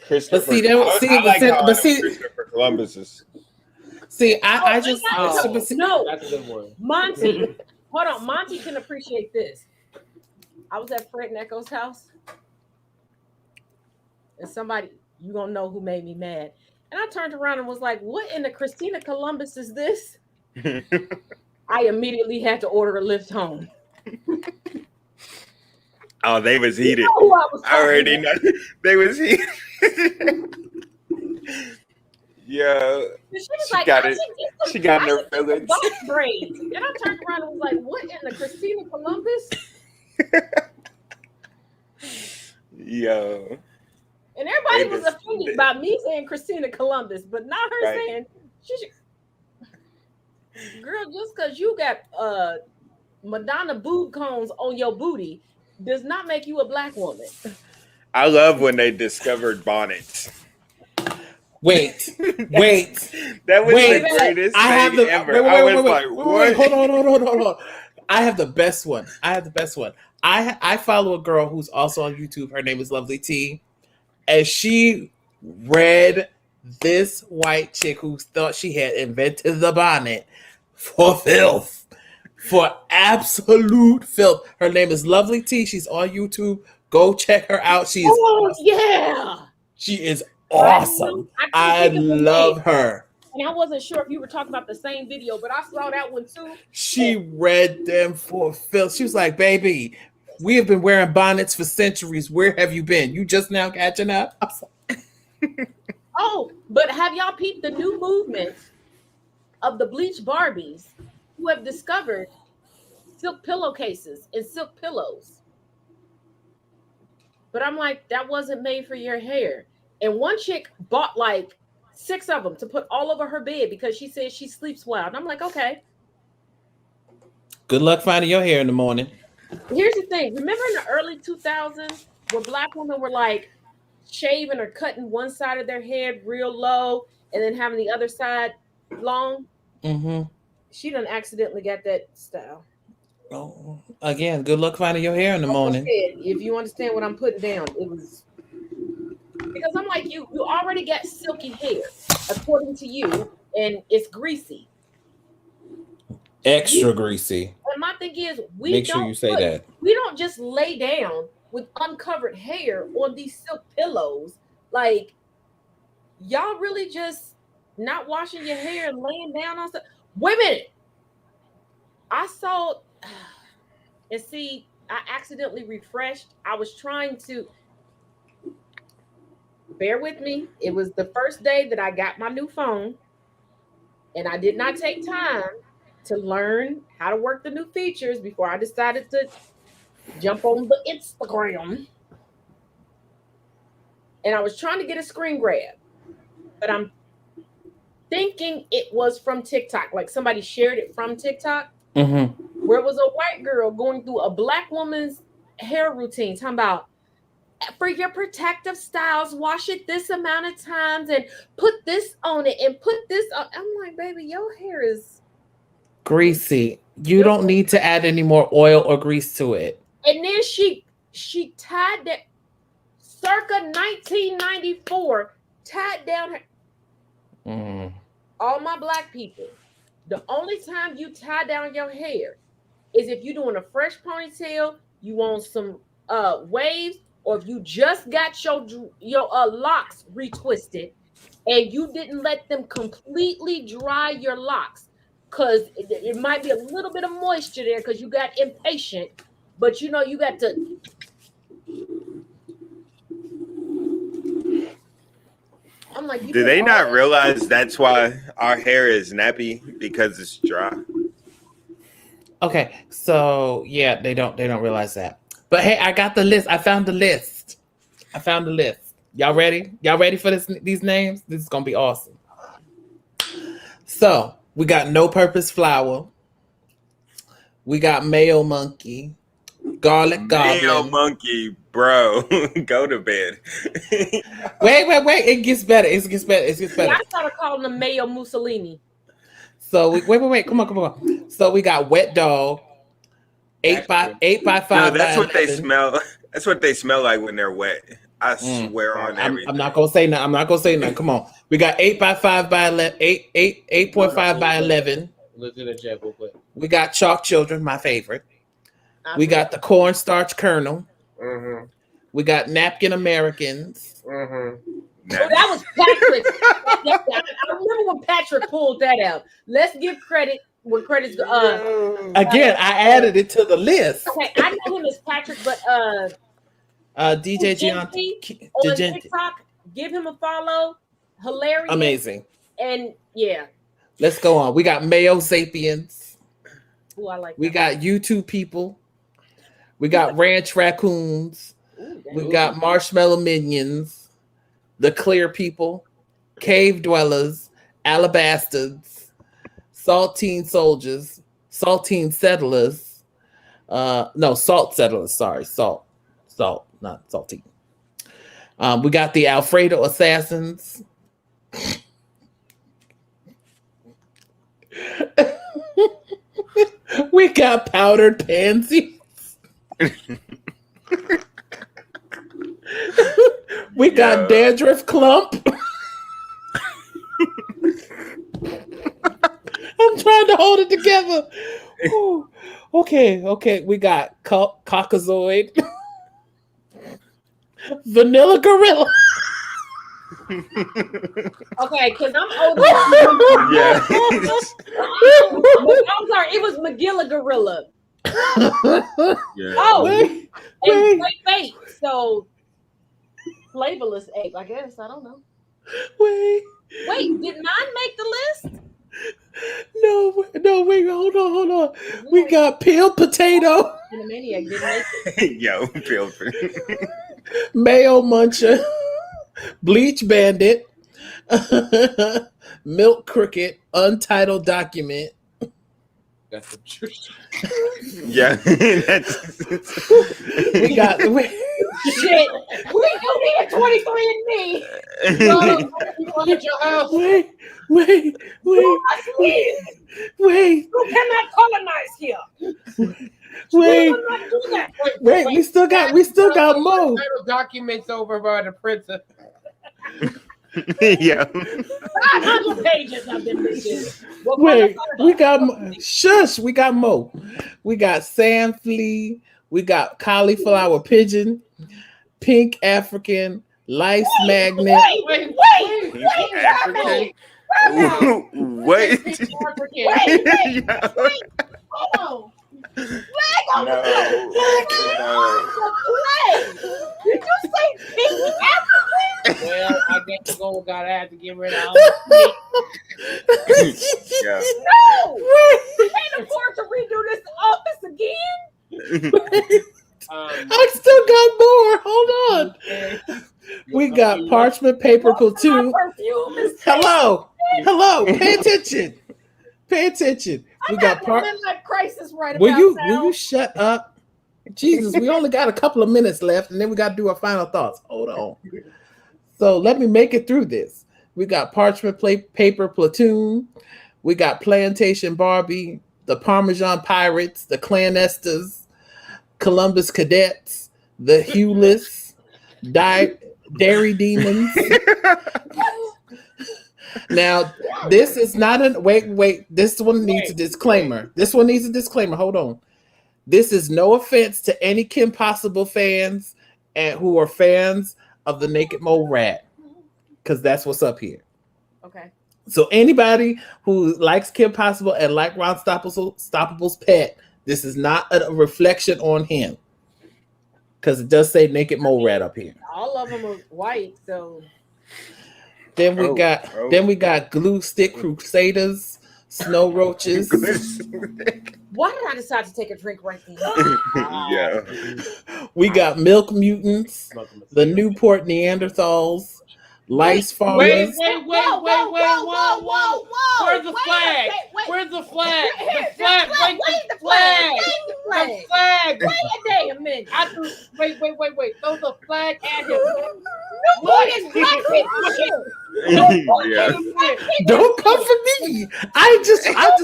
Christopher. But see, there- I see, like but calling see- them Christopher Columbuses. See, I just Oh, No, that's a good one. Monty. Hold on, Monty can appreciate this. I was at Fred and Echo's house, and somebody, you gonna know who made me mad. And I turned around and was like, "What in the Christina Columbus is this?" I immediately had to order a lift home. Oh, they was heated. You know who I was I already talking know they was heated. Yeah, And she was she like, got I it. should get some, She got I in her should get some feelings. box braids. And I turned around and was like, what in the Christina Columbus? Yo, And everybody They was just- offended by me saying Christina Columbus, but not her Right. saying she should. Girl, just because you got Madonna boob cones on your booty does not make you a black woman. I love when they discovered bonnets. wait. That was Wait, the greatest I have thing the ever. wait, I was wait, like, wait, what? hold on. I have the best one. I follow a girl who's also on YouTube. Her name is Lovely T, and she read this white chick who thought she had invented the bonnet for filth, for absolute filth. Her name is Lovely T. She's on YouTube. Go check her out. She is awesome. Yeah. She is awesome. I love her. And I wasn't sure if you were talking about the same video, but I saw that one too. She read them for filth. She was like, baby, we have been wearing bonnets for centuries. Where have you been? You just now catching up? I was like, Oh, but have y'all peeped the new movement of the bleach Barbies who have discovered silk pillowcases and silk pillows? But I'm like, that wasn't made for your hair. And one chick bought like 6 of them to put all over her bed because she says she sleeps well. And I'm like, okay. good luck finding your hair in the morning. Here's the thing. Remember in the early 2000s where black women were like shaving or cutting one side of their head real low and then having the other side long? Mm-hmm. She done accidentally got that style. Oh, again, good luck finding your hair in the Like I morning. said, if you understand what I'm putting down, it was because I'm like, you already got silky hair, according to you, and it's greasy. Extra greasy. And my thing is, Make sure you say that. we don't just lay down with uncovered hair on these silk pillows. Like, y'all really just not washing your hair and laying down on stuff. Wait a minute. I saw, and see, I accidentally refreshed. I was trying to, bear with me. It was the first day that I got my new phone, and I did not take time to learn how to work the new features before I decided to jump on the Instagram. And I was trying to get a screen grab, but I'm thinking it was from TikTok. Like somebody shared it from TikTok, where it was a white girl going through a black woman's hair routine, talking about, for your protective styles, wash it this amount of times and put this on it and put this on. I'm like, baby, your hair is greasy. You don't need to add any more oil or grease to it. And then she tied that circa 1994, tied down her. All my black people, the only time you tie down your hair is if you're doing a fresh ponytail, you want some waves, or if you just got your locks retwisted and you didn't let them completely dry your locks, because it might be a little bit of moisture there because you got impatient, but you know you got to. I'm like, do they not realize that's why our hair is nappy, because it's dry? Okay, so yeah, they don't realize that. But hey, I got the list. I found the list. Y'all ready? Y'all ready for these names? This is gonna be awesome. So we got No Purpose Flower. We got Mayo Monkey. Garlic Goblin. Mayo Monkey, bro. Go to bed. Wait. It gets better. It gets better. Yeah, I started calling them Mayo Mussolini. So wait. Come on. So we got Wet Dog. 8x5. No, that's what they smell. That's what they smell like when they're wet. I swear on everything. I'm not gonna say nothing. Come on. We got 8x5 by 11. 8.5 by 11. Let's do the check real quick. We got Chalk Children, my favorite. We got the Cornstarch Colonel. We got Napkin Americans. So that was Patrick. I remember when Patrick pulled that out. Let's give credit where credit's again, I added it to the list. Okay, I know him as Patrick, but DJ Gianti on TikTok, give him a follow. Hilarious, amazing, and yeah. Let's go on. We got Mayo Sapiens. Ooh, I like. We got YouTube people. We got Ranch Raccoons. We got Marshmallow Minions. The Clear People. Cave Dwellers. Alabastards. Saltine Soldiers. Saltine Settlers. No, Salt Settlers. Sorry, Salt, not Saltine. We got the Alfredo Assassins. We got Powdered Pansies. We got Dandruff Clump. I'm trying to hold it together. Ooh. Okay. We got Caucasoid. Vanilla Gorilla. Okay, because I'm older. Yeah. I'm sorry, it was Magilla Gorilla. Yeah. Oh, wait. So flavorless egg, I guess. I don't know. Wait, did mine make the list? No, wait, hold on. We got Peeled Potato. Maniac didn't make it. Yo, feel free. Mayo Muncher. Bleach Bandit. Milk Cricket. Untitled Document. That's the truth. Yeah. We got shit. We do need a 23andMe. You want your house? Wait. You cannot colonize here. Wait. Do that. Wait, we still got more. Documents over by the printer. Yeah. 500 pages of them bitches. Wait, we got shush. We got more. We got Sam Flea. We got cauliflower pigeon, pink African, lice magnet. Wait, Pink African. Wait. hold on. Flag on the No. flag. Did you say pink African? Well, I guess we're gonna have to get rid of all Yeah. No! We can't afford to redo this office again. I still got more. Hold on. We got parchment paper platoon. Perfume is Hello. Pay attention. We got midlife crisis right Will about you now. shut up? Jesus, we only got a couple of minutes left, and then we got to do our final thoughts. Hold on. So let me make it through this. We got parchment paper platoon. We got plantation Barbie, the Parmesan Pirates, the Clanestas, Columbus Cadets, the Hewless, Dairy Demons. Now, this is not an wait. This one needs a disclaimer. Hold on. This is no offense to any Kim Possible fans and who are fans of the Naked Mole Rat, because that's what's up here. Okay. So anybody who likes Kim Possible and like Ron Stoppable's pet, this is not a reflection on him, because it does say Naked Mole Rat up here. All of them are white, so Then we got Glue Stick Crusaders, Snow Roaches. why did I decide to take a drink right then? Yeah. We got Milk Mutants, the Newport Neanderthals, Lice Farmers. Wait. Whoa. Where's the flag? Where's the flag? The flag. Wait, the flag. The flag. Wait a damn minute. Wait. Throw the flag at him. Newport is black people shit. Yeah. Don't come for me. I just got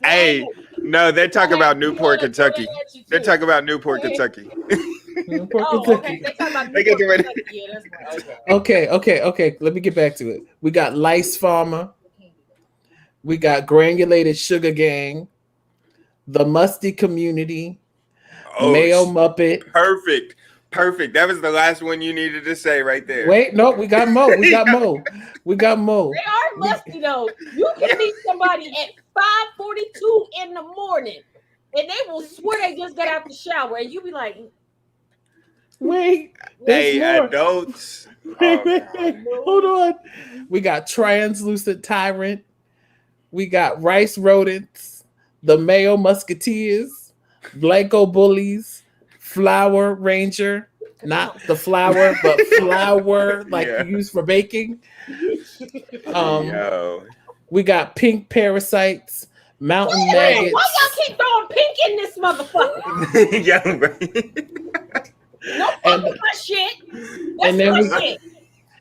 Hey, no, they're talking about Newport, Kentucky. They're talking about Newport, Kentucky. Okay. They talking about They get Newport, ready. Kentucky. Yeah, that's right. Okay. Let me get back to it. We got Lice Farmer. We got Granulated Sugar Gang, the Musty Community, Mayo Muppet. Perfect. That was the last one you needed to say right there. Wait, no, we got Mo. We got Mo. They are musty though. You can meet somebody at 5:42 in the morning, and they will swear they just got out the shower, and you be like, Wait. Hey, There's more. adults. Wait. Hold on. We got Translucent Tyrant. We got Rice Rodents, the Mayo Musketeers, Blanco Bullies, Flower Ranger, not the flower, but flour like you use for baking. We got Pink Parasites, Mountain Maggots. why y'all keep throwing pink in this motherfucker? No fucking my shit. That's my shit.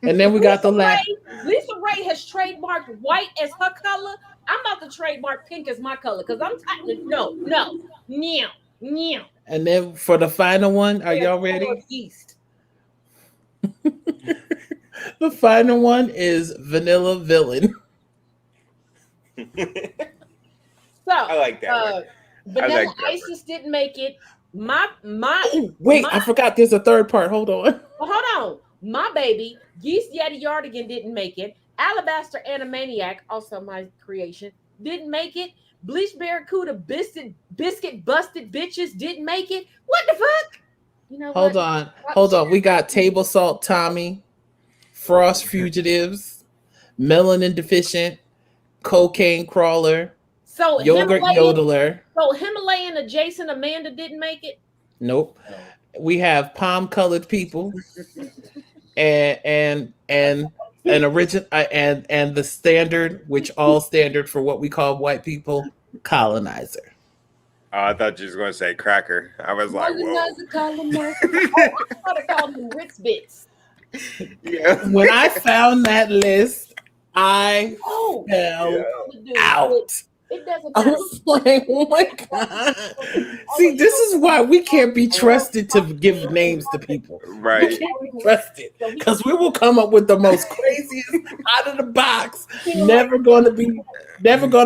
And then we got the last. Lisa Ray has trademarked white as her color. I'm about to trademark pink as my color because I'm no. And then for the final one, are y'all ready? East. The final one is Vanilla Villain. So I like that one. Vanilla Isis didn't make it. I forgot there's a third part. Hold on. Well, hold on. My baby, Geese Yeti Yardigan didn't make it. Alabaster Animaniac, also my creation, didn't make it. Bleach Barracuda Biscuit Busted Bitches didn't make it. What the fuck? You know Hold on. We got Table Salt Tommy, Frost Fugitives, Melanin Deficient, Cocaine Crawler, So Yogurt Yodeler. So Himalayan adjacent Amanda didn't make it. Nope. We have Palm Colored People, and original and the standard, which all standard for what we call white people, Colonizer. Oh, I thought you was going to say cracker. I was like, whoa. I thought I called them Ritz Bits. Yeah. When I found that list, I fell out. It doesn't I matter. was like, oh my God. See, this is why we can't be trusted to give names to people. We Right. can't be trusted because we will come up with the most craziest out of the box. Never going to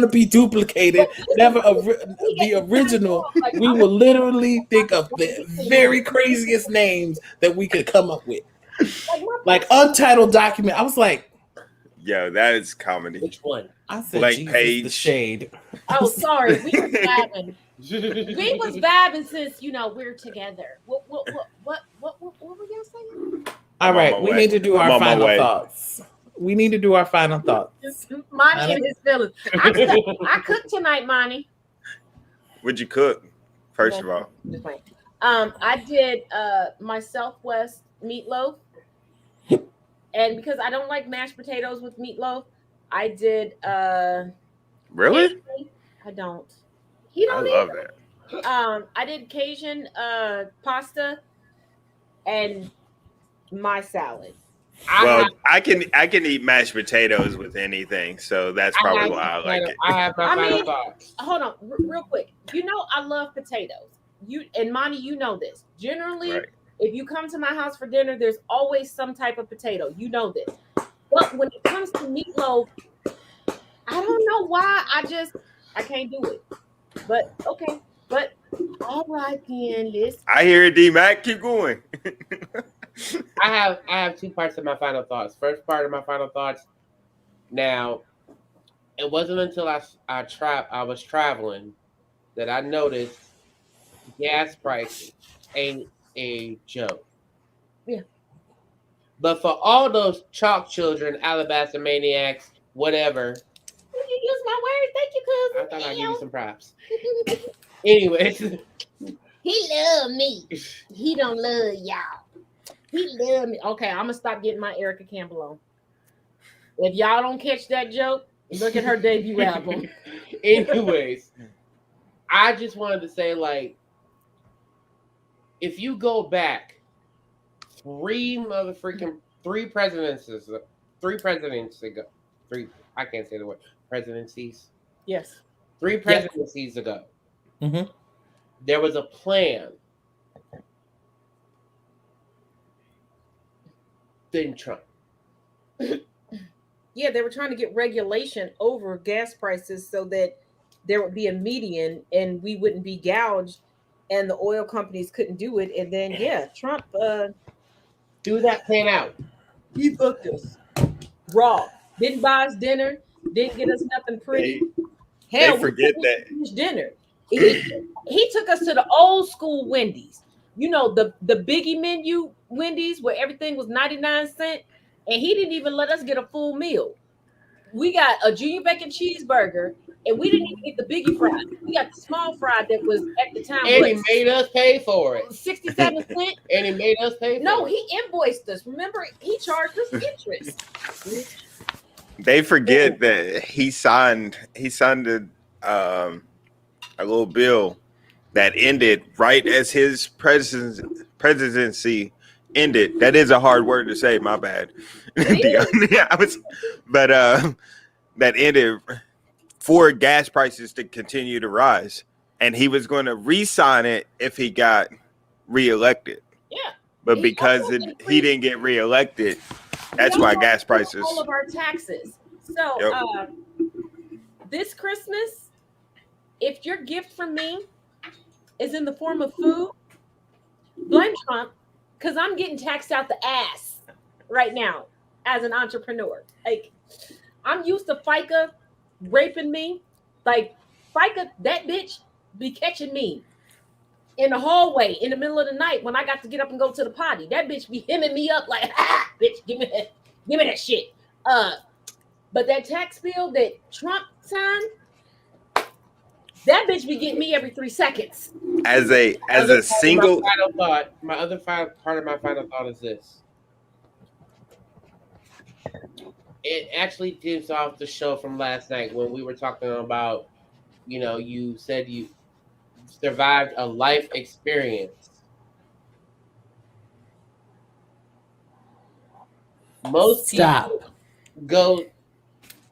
be duplicated. Never the original. We will literally think of the very craziest names that we could come up with. Like untitled document. I was like, Yo, that is comedy. Which one? I said, Blank Jesus, page. the shade. Oh, sorry. We was vibing. We was vibing since we're together. What were y'all saying? All I'm on right, my we way. need to do I'm our on my final way. thoughts. We need to do our final thoughts. Monty and his feelings. I cooked tonight, Monty. What'd you cook? First of all, Just playing. I did my Southwest meatloaf, and because I don't like mashed potatoes with meatloaf, I did. really? I don't. He I don't love either. that. I did Cajun pasta and my salad. Well, I can eat mashed potatoes with anything, so that's probably why I like it. I have my final thoughts. Hold on, real quick. I love potatoes. You and Monty, you know this. Generally, Right. if you come to my house for dinner, there's always some type of potato. You know this. But when it comes to meatloaf, I don't know why. I can't do it. But okay. But all right then, listen. I hear it, D-Mac. Keep going. I have two parts of my final thoughts. First part of my final thoughts. Now, it wasn't until I was traveling that I noticed gas prices ain't a joke. Yeah. But for all those chalk children, alabaster maniacs, whatever, You use my words. Thank you, I cousin. thought I'd give you some props. Anyways, He love me. He don't love y'all. He love me. Okay, I'm gonna stop getting my Erica Campbell on. If y'all don't catch that joke, look at her debut album. anyways, I just wanted to say, like, if you go back three presidents ago, I can't say the word presidencies. Yes. 3 presidencies ago, there was a plan. Then Trump. Yeah, they were trying to get regulation over gas prices so that there would be a median and we wouldn't be gouged, and the oil companies couldn't do it. And then Trump threw that plan out. He fucked us raw. Didn't buy us dinner. Didn't get us nothing pretty. They forget that dinner. He took us to the old school Wendy's. The biggie menu Wendy's where everything was 99 cents, and he didn't even let us get a full meal. We got a junior bacon cheeseburger, and we didn't even get the biggie fry. We got the small fry that was at the time. And he made us pay for it. 67 cents. And he made us pay for it. No, he invoiced us. Remember, he charged us interest. they forget that he signed a little bill that ended right as his presidency ended. That is a hard word to say. My bad. That ended for gas prices to continue to rise, and he was going to re-sign it if he got reelected. Yeah, but because he didn't get reelected, that's why gas prices. All of our taxes. So this Christmas, if your gift from me is in the form of food, blame Trump, because I'm getting taxed out the ass right now as an entrepreneur. Like, I'm used to FICA raping me. Like, FICA, that bitch be catching me in the hallway in the middle of the night when I got to get up and go to the potty. That bitch be hemming me up like, bitch, give me that shit. But that tax bill that Trump signed, that bitch be getting me every 3 seconds. As a single. My other part of my final thought is this. It actually gives off the show from last night when we were talking about, you said you survived a life experience. Most people go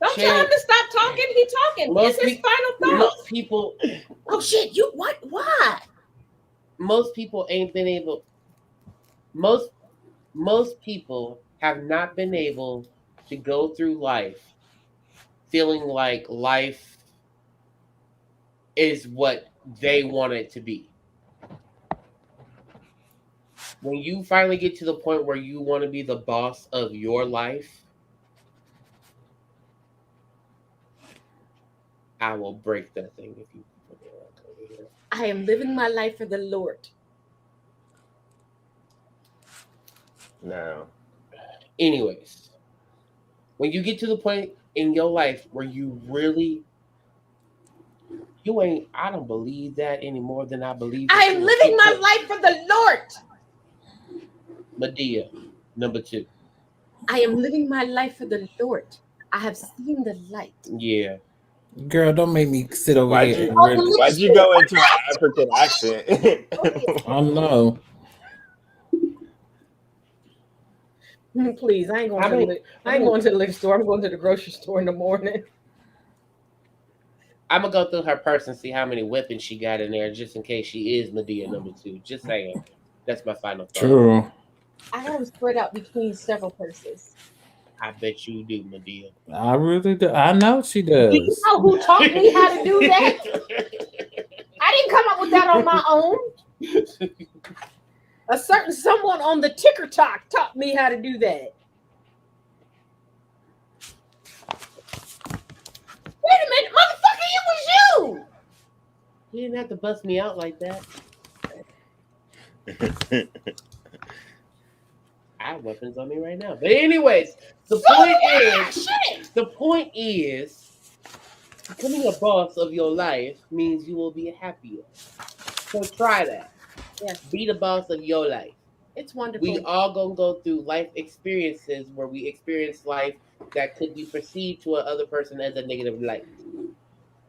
Don't tell him to stop talking. He talking. It's his final thought. Most people. Oh shit! You what? Why? Most people ain't been able. Most people have not been able to go through life feeling like life is what they want it to be. When you finally get to the point where you want to be the boss of your life, I will break that thing if you put it over here. I am living my life for the Lord. No. Anyways, when you get to the point in your life where you really, I don't believe that any more than I believe. I am living my life for the Lord. Medea, number 2. I am living my life for the Lord. I have seen the light. Yeah. Girl, don't make me sit over Why'd here. you go into an African accent? I know. Please, I ain't going to the liquor store. I'm going to the grocery store in the morning. I'm gonna go through her purse and see how many weapons she got in there, just in case she is Medea number 2. Just saying. That's my final thought. True. I have them spread out between several purses. I bet you do, Medea. I really do. I know she does. Do you know who taught me how to do that? I didn't come up with that on my own. A certain someone on the TikTok taught me how to do that. Wait a minute, motherfucker, it was you. You didn't have to bust me out like that. I have weapons on me right now. But anyways, the point is, becoming a boss of your life means you will be happier. So try that. Yes. Be the boss of your life. It's wonderful. We all gonna go through life experiences where we experience life that could be perceived to another person as a negative light.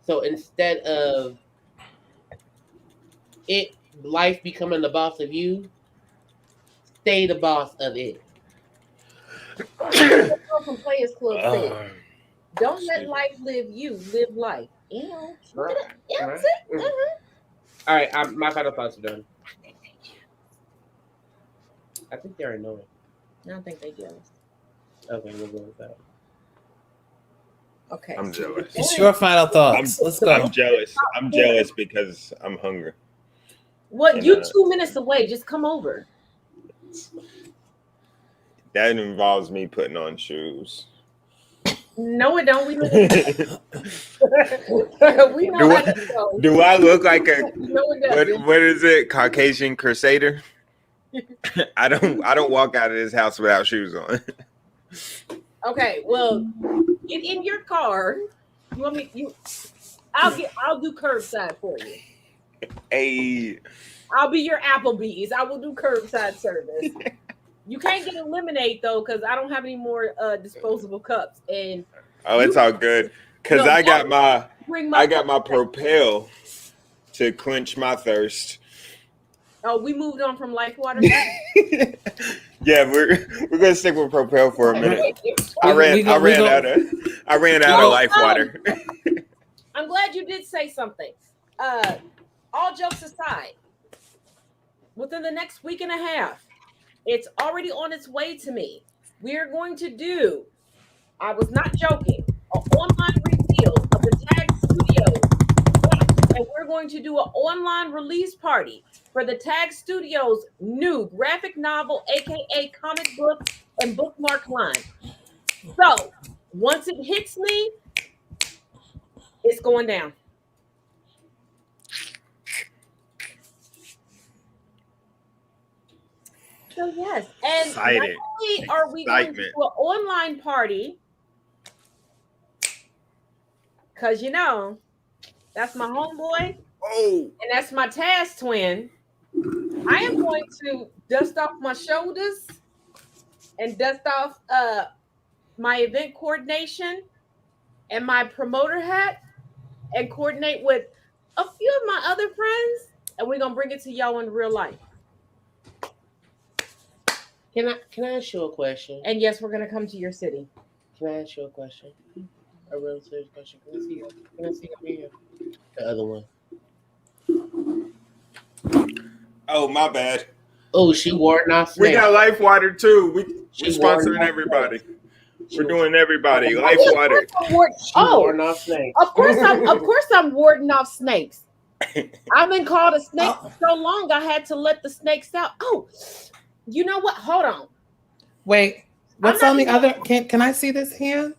So instead of life becoming the boss of you, stay the boss of it. From Players Club said, don't let life live you, live life. Right. All right, my final thoughts are done. I think they're annoying. I don't think they jealous. Okay, we'll go with that. Okay. I'm jealous. It's your final thoughts. Let's go. I'm jealous. I'm jealous because I'm hungry. What? You 2 minutes away. Just come over. That involves me putting on shoes. No, it don't. We know how to go. Do I look like a No, it doesn't. what is it? Caucasian crusader? I don't walk out of this house without shoes on. Okay, well, get in your car. You want me? I'll do curbside for you. Hey, I'll be your Applebee's. I will do curbside service. You can't get a lemonade though, because I don't have any more disposable cups. And it's all good. Cause I got my Propel to quench my thirst. Oh, we moved on from Life Water. Yeah, we're gonna stick with Propel for a minute. I ran out of Life Water. I'm glad you did say something. All jokes aside, within the next week and a half, it's already on its way to me. We're going to do, I was not joking, an online reveal of the Tag Studios. And we're going to do an online release party for the Tag Studios new graphic novel, aka comic book and bookmark line. So once it hits me, it's going down. So yes, and Excited. not only are we going to do an online party, because that's my homeboy, and that's my Taz twin. I am going to dust off my shoulders and dust off my event coordination and my promoter hat and coordinate with a few of my other friends, and we're gonna bring it to y'all in real life. Can I ask you a question? And yes, we're gonna come to your city. Can I ask you a question? A real serious question. Can I see over here? The other one. Oh, my bad. Oh, she warding off We snakes. got Life Water too. We're She sponsoring warding off everybody. snakes. We're doing everybody. Life Of Water. course I'm ward- She oh, warding off snakes. of course I'm warding off snakes. I've been called a snake for so long. I had to let the snakes out. Oh, you know what? Hold on. Wait, what's I'm on the not- other? Can I see this hand?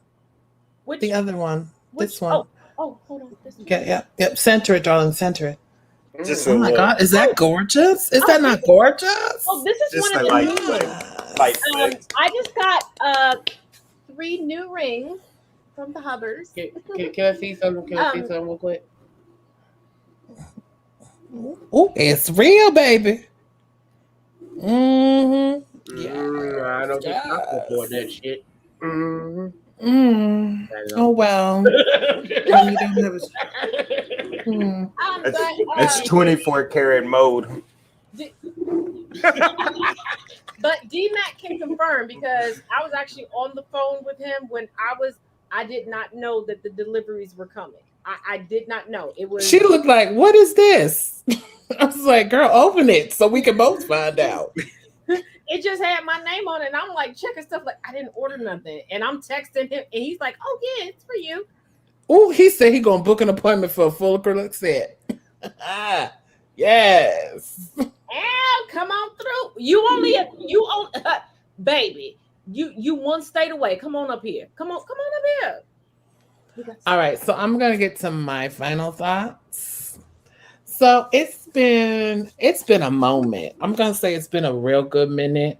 Which The other one. which, This one. Oh, hold on. This one. Yep. Center it, darling. Center it. Just Oh a my little, God, is that gorgeous? Is that not gorgeous? Oh, this is just one a of the light new flick. ones. Light flick. I just got 3 new rings from the Hubbards. Can I see something? Can I see something real quick? Oh, it's real, baby. Mm-hmm. I don't think I can afford that shit. Mm-hmm. Oh well. When you don't have a- It's 24 karat mode. But D-Mac can confirm because I was actually on the phone with him when I did not know that the deliveries were coming. I did not know. It was She looked like, what is this? I was like, girl, open it so we can both find out. it just had my name on it, and I'm like checking stuff like I didn't order nothing. And I'm texting him and he's like, oh yeah, it's for you. Oh, he said he gonna book an appointment for a full acrylic set. Yes. Al, come on through. You only baby. You one state away. Come on up here. Come on up here. All right, so I'm gonna get to my final thoughts. So it's been a moment. I'm gonna say it's been a real good minute.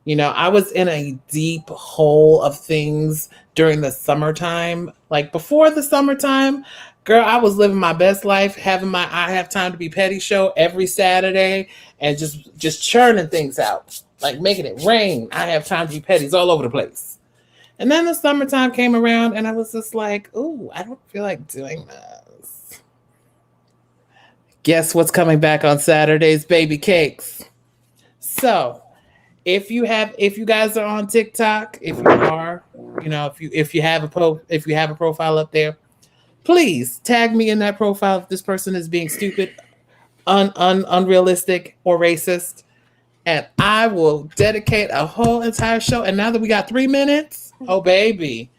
You know, I was in a deep hole of things during the summertime. Like before the summertime, girl, I was living my best life, having my I Have Time to Be Petty show every Saturday and just churning things out, like making it rain. I Have Time to Be Petties all over the place. And then the summertime came around and I was just like, ooh, I don't feel like doing this. Guess what's coming back on Saturdays? Baby cakes. So if you guys are on TikTok, if you are, you know, if you have a profile up there, please tag me in that profile if this person is being stupid, unrealistic, or racist. And I will dedicate a whole entire show. And now that we got 3 minutes, oh baby,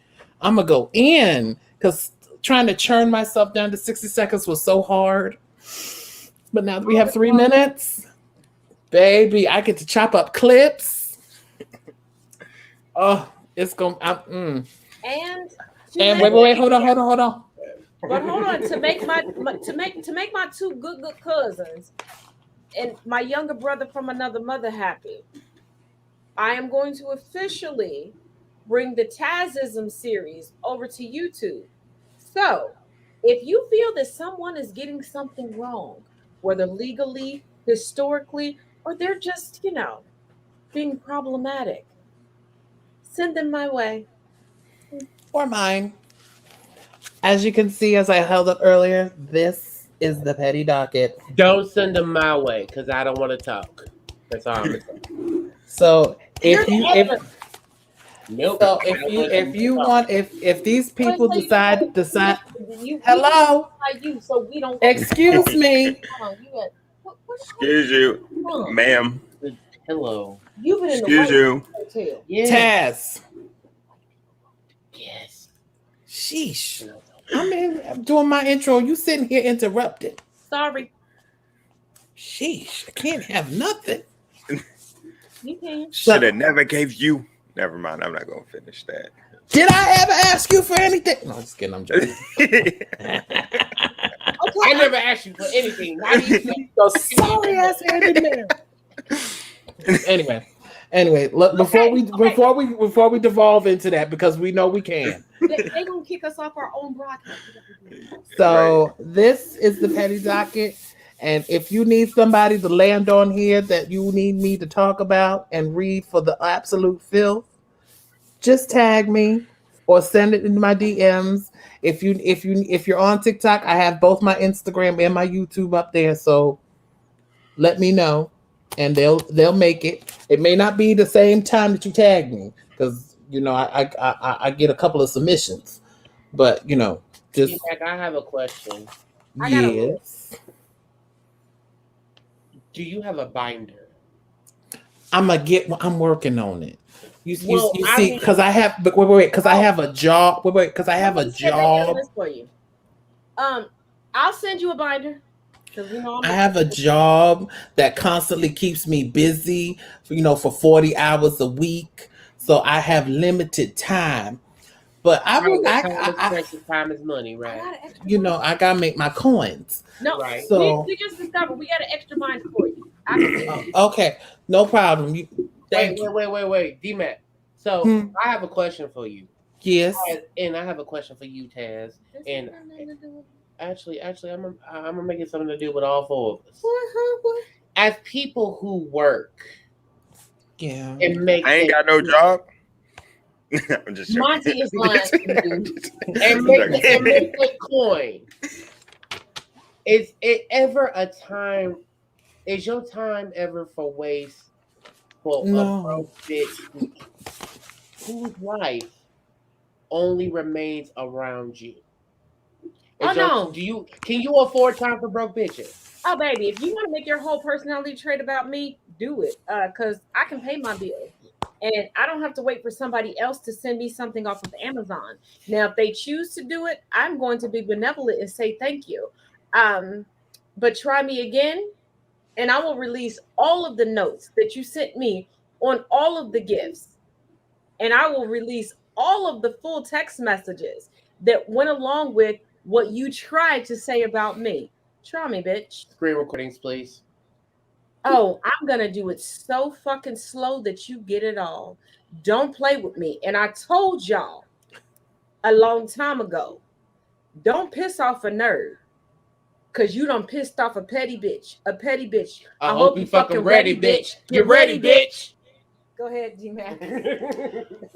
I'm gonna go in because trying to churn myself down to 60 seconds was so hard. But now that we have 3 minutes, baby, I get to chop up clips. Oh, it's gonna. And wait, hold on. But hold on, to make my 2 good cousins and my younger brother from another mother happy, I am going to officially bring the Tazism series over to YouTube. So if you feel that someone is getting something wrong, whether legally, historically, or they're just, you know, being problematic, send them my way. Or mine. As you can see, as I held up earlier, this is the petty docket. Don't send them my way because I don't want to talk. That's all I'm gonna say. So if these people decide hello, so we don't. Excuse me. Excuse you, ma'am. Hello. You've been in Excuse the you. hotel. Taz. Yes. Sheesh. I mean, I'm doing my intro. You sitting here interrupted. Sorry. Sheesh. I can't have nothing. You can. Should have never gave you. Never mind. I'm not gonna finish that. Did I ever ask you for anything? No, I'm just kidding. I'm joking. I never asked you for anything. Not even So sorry, I said it there. Anyway, look, before we devolve into that, because we know we can. They gonna kick us off our own broadcast. So this is the petty docket, and if you need somebody to land on here that you need me to talk about and read for the absolute filth, just tag me or send it in my DMs. If you're on TikTok, I have both my Instagram and my YouTube up there, so let me know. And they'll make it. It may not be the same time that you tag me, because you know I get a couple of submissions, But you know, just T-Mac, I have a question. I got a yes. Do you have a binder? I'm working on it. Well, You I see, mean, because I have, but wait, because I Oh, have a job. Wait, because I have let a me set that down job. list for you. I'll send you a binder because you know I'm I a have a job that constantly keeps me busy, for 40 hours a week. So I have limited time. But I right, will, time is precious, time is money, I right? got an extra binder. I gotta make my coins. No, Right. So we just discovered we got an extra binder for you. I can send you. okay, no problem. Wait, Thank you. wait, D-Mac. So Hmm, I have a question for you. yes. And I have a question for you, Taz. This And ain't got nothing to do with actually, I'm gonna make it something to do with all four of us. what? As people who work Yeah. and make I ain't it, got no job. I'm just joking. Monty is lying to you. and make it coin. Is it ever a time? Is your time ever for waste for a No. broke bitch whose life only remains around you? Oh no. Can you afford time for broke bitches? Oh baby, if you want to make your whole personality trait about me, do it. Cause I can pay my bills. And I don't have to wait for somebody else to send me something off of Amazon. Now, if they choose to do it, I'm going to be benevolent and say thank you. But try me again, and I will release all of the notes that you sent me on all of the gifts, and I will release all of the full text messages that went along with what you tried to say about me. Try me, bitch. Screen recordings, please. Oh, I'm gonna do it so fucking slow that you get it all. Don't play with me. And I told y'all a long time ago, don't piss off a nerd. Cause you done pissed off a petty bitch. A petty bitch. I hope you fucking ready, bitch. Get ready, bitch. Go ahead, G-Mac.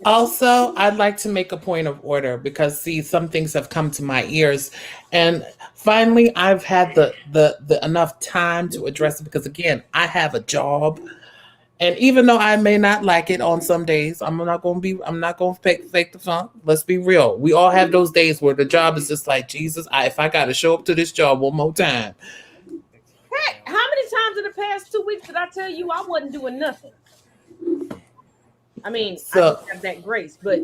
Also, I'd like to make a point of order because see, some things have come to my ears, and finally, I've had the enough time to address it because again, I have a job, and even though I may not like it on some days, I'm not gonna fake the funk. Let's be real. We all have those days where the job is just like Jesus. If I got to show up to this job one more time, Heck, how many times in the past 2 weeks did I tell you I wasn't doing nothing? I mean, I So- just have that grace, but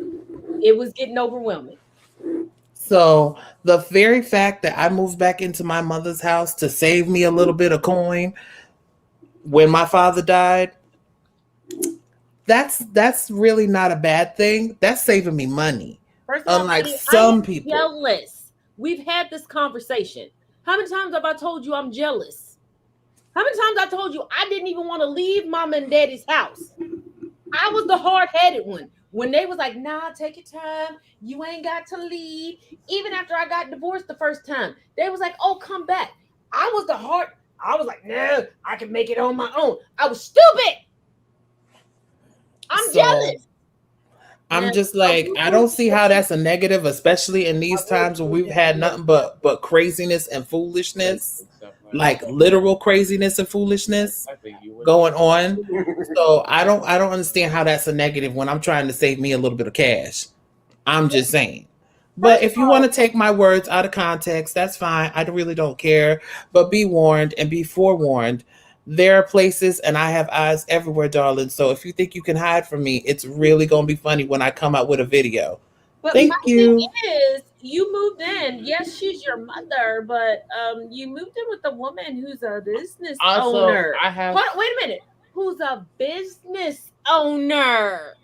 it was getting overwhelming. So the very fact that I moved back into my mother's house to save me a little bit of coin when my father died, that's really not a bad thing. That's saving me money. First of all, Unlike honey, some I'm people. jealous. We've had this conversation. How many times have I told you I'm jealous? How many times I told you I didn't even want to leave mama and daddy's house? I was the hard-headed one. When they was like, nah, take your time. You ain't got to leave. Even after I got divorced the first time, they was like, oh, come back. I was like, no, I can make it on my own. I was stupid. I'm jealous. I'm Now, just like, I don't see how that's a negative, especially in these times when we've had nothing but craziness and foolishness, like literal craziness and foolishness going on. So I don't understand how that's a negative when I'm trying to save me a little bit of cash. I'm just saying. But if you want to take my words out of context, that's fine. I really don't care. But be warned and be forewarned. There are places and I have eyes everywhere, darling. So if you think you can hide from me, it's really going to be funny when I come out with a video. But Thank my you. thing is, you moved in. Yes, she's your mother, but you moved in with a woman who's a business Also, owner. I have- Wait a minute. Who's a business owner?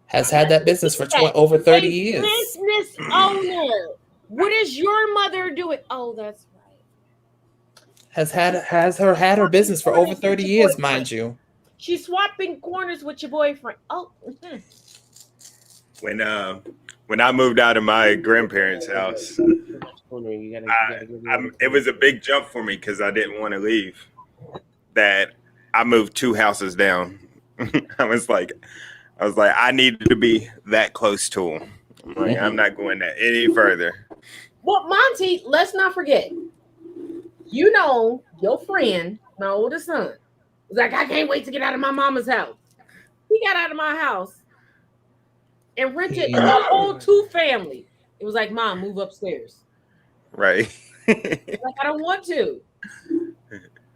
Has had that business for over 30 years. Business owner. What is your mother doing? Oh, that's right. Has had her business for over 30 years, mind you. She's swapping corners with your boyfriend. Oh. When I moved out of my grandparents' house, it was a big jump for me because I didn't want to leave. That I moved 2 houses down. I was like, I needed to be that close to him. Like, I'm not going that any further. Well, Monty, let's not forget. You know, your friend, my oldest son, was like, I can't wait to get out of my mama's house. He got out of my house. and rented a whole 2-family. It was like, Mom, move upstairs. Right. Like, I don't want to.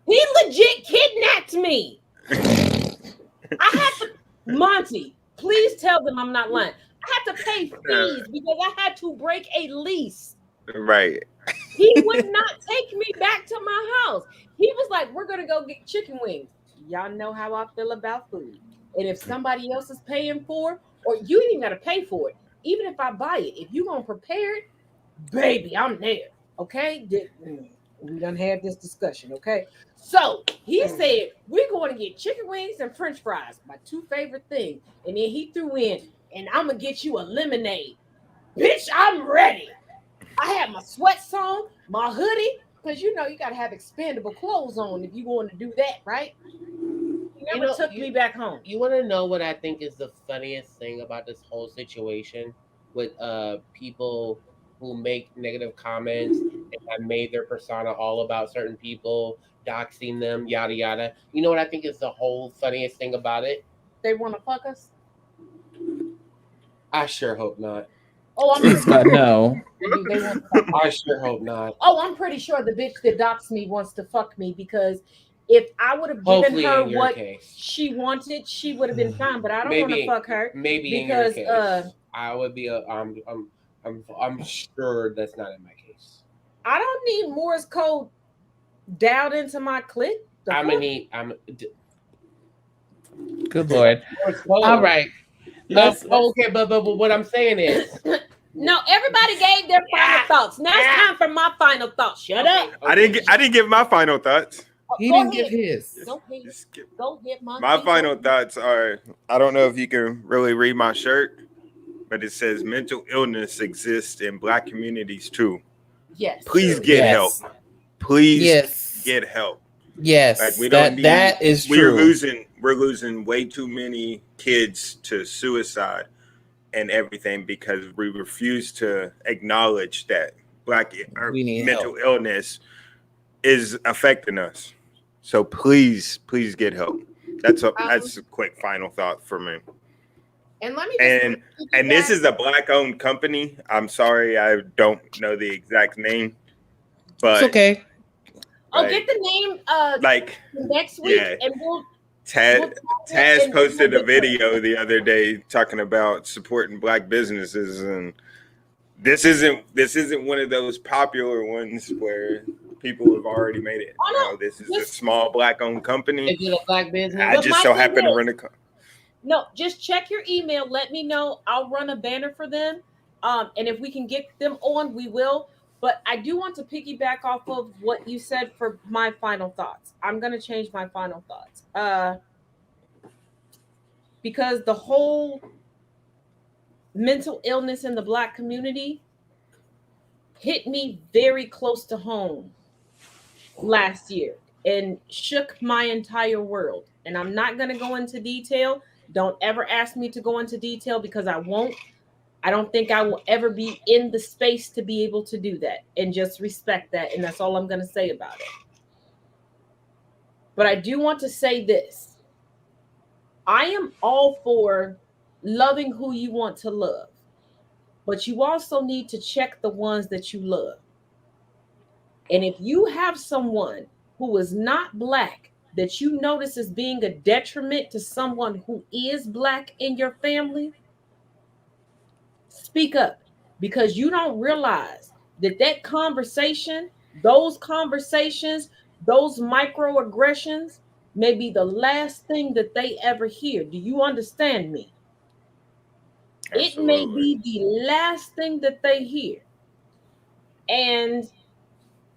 He legit kidnapped me. I had to, Monty, please tell them I'm not lying. I had to pay fees because I had to break a lease. Right. He would not take me back to my house. He was like, we're going to go get chicken wings. Y'all know how I feel about food. And if somebody else is paying for it, or you ain't even got to pay for it, even if I buy it, if you going to prepare it, baby, I'm there. Okay? We done had this discussion. Okay? So he said, we're going to get chicken wings and french fries, my 2 favorite things. And then he threw in, and I'm going to get you a lemonade. Bitch, I'm ready. I had my sweats on, my hoodie, because you know you got to have expandable clothes on if you want to do that, right? He never took me back home. You want to know what I think is the funniest thing about this whole situation with people who make negative comments and have made their persona all about certain people, doxing them, yada yada. You know what I think is the whole funniest thing about it? They want to fuck us? I sure hope not. Oh, I'm pretty sure. No. I sure hope not. Oh, I'm pretty sure the bitch that doxed me wants to fuck me, because if I would have given Hopefully her in your what case. she wanted, she would have been fine. But I don't want Maybe- to fuck her Maybe because in your case. I would be I'm sure that's not in my case. I don't need Morse code dialed into my clit. Good Lord. All right. Okay, but what I'm saying is, no, everybody gave their final thoughts. Now it's time for my final thoughts. Shut up. I didn't give my final thoughts. He Go didn't ahead. give his. Go ahead. Go ahead, My final thoughts are, I don't know if you can really read my shirt, but it says mental illness exists in Black communities too. Yes. Please get help. Please get help. Yes. Like, we don't need, that is true. We're losing way too many kids to suicide and everything because we refuse to acknowledge that mental illness is affecting us. So please get help. That's a quick final thought for me. And let me and this is a Black-owned company. I'm sorry, I don't know the exact name, but it's okay. I'll get the name next week, and we'll. Taz posted a video the other day talking about supporting Black businesses, and this isn't one of those popular ones where people have already made it. No, this is a small Black-owned company. Is it a Black business? I just so happen to run a. No, just check your email. Let me know. I'll run a banner for them. And if we can get them on, we will. But I do want to piggyback off of what you said for my final thoughts. I'm going to change my final thoughts. Because the whole mental illness in the Black community hit me very close to home last year and shook my entire world. And I'm not going to go into detail. Don't ever ask me to go into detail because I won't. I don't think I will ever be in the space to be able to do that, and just respect that. And that's all I'm going to say about it. But I do want to say this. I am all for loving who you want to love, but you also need to check the ones that you love. And if you have someone who is not Black that you notice as being a detriment to someone who is Black in your family, speak up, because you don't realize that conversation, those conversations, those microaggressions may be the last thing that they ever hear. Do you understand me? Absolutely. It may be the last thing that they hear. And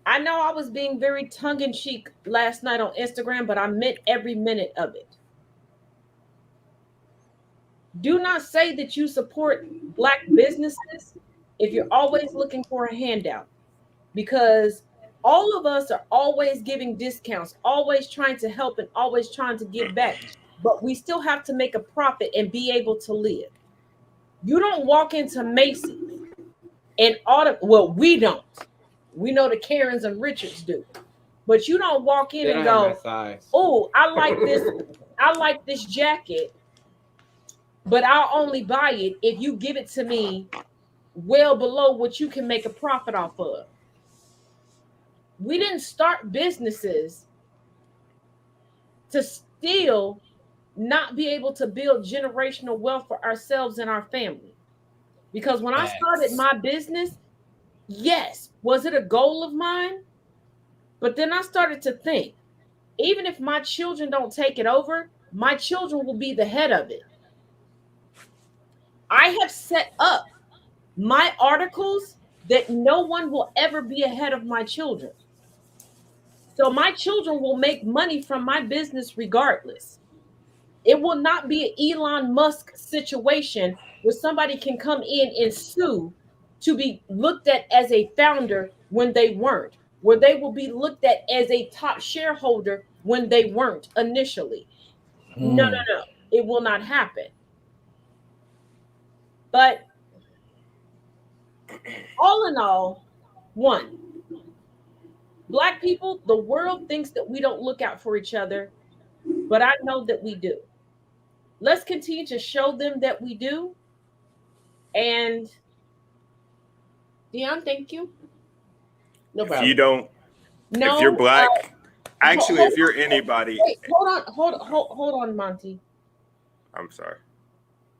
I know I was being very tongue-in-cheek last night on Instagram, but I meant every minute of it. Do not say that you support Black businesses if you're always looking for a handout, because all of us are always giving discounts, always trying to help and always trying to give back, but we still have to make a profit and be able to live. You don't walk into Macy's and we don't. We know the Karens and Richards do, but you don't walk in and go, "Oh, I like this. I like this jacket. but I'll only buy it if you give it to me well below what you can make a profit off of. We didn't start businesses to still not be able to build generational wealth for ourselves and our family. Because when I started Facts. my business, yes, was it a goal of mine? But then I started to think, even if my children don't take it over, my children will be the head of it. I have set up my articles that no one will ever be ahead of my children. So my children will make money from my business regardless. It will not be an Elon Musk situation where somebody can come in and sue to be looked at as a founder when they weren't, where they will be looked at as a top shareholder when they weren't initially. No, no, Mm. no. It will not happen. But all in all, one, Black people, the world thinks that we don't look out for each other, but I know that we do. Let's continue to show them that we do. And Dion, thank you. No If you problem. don't, if you're No, black, actually, hold if you're on, anybody, wait, hold on, Monty. I'm sorry.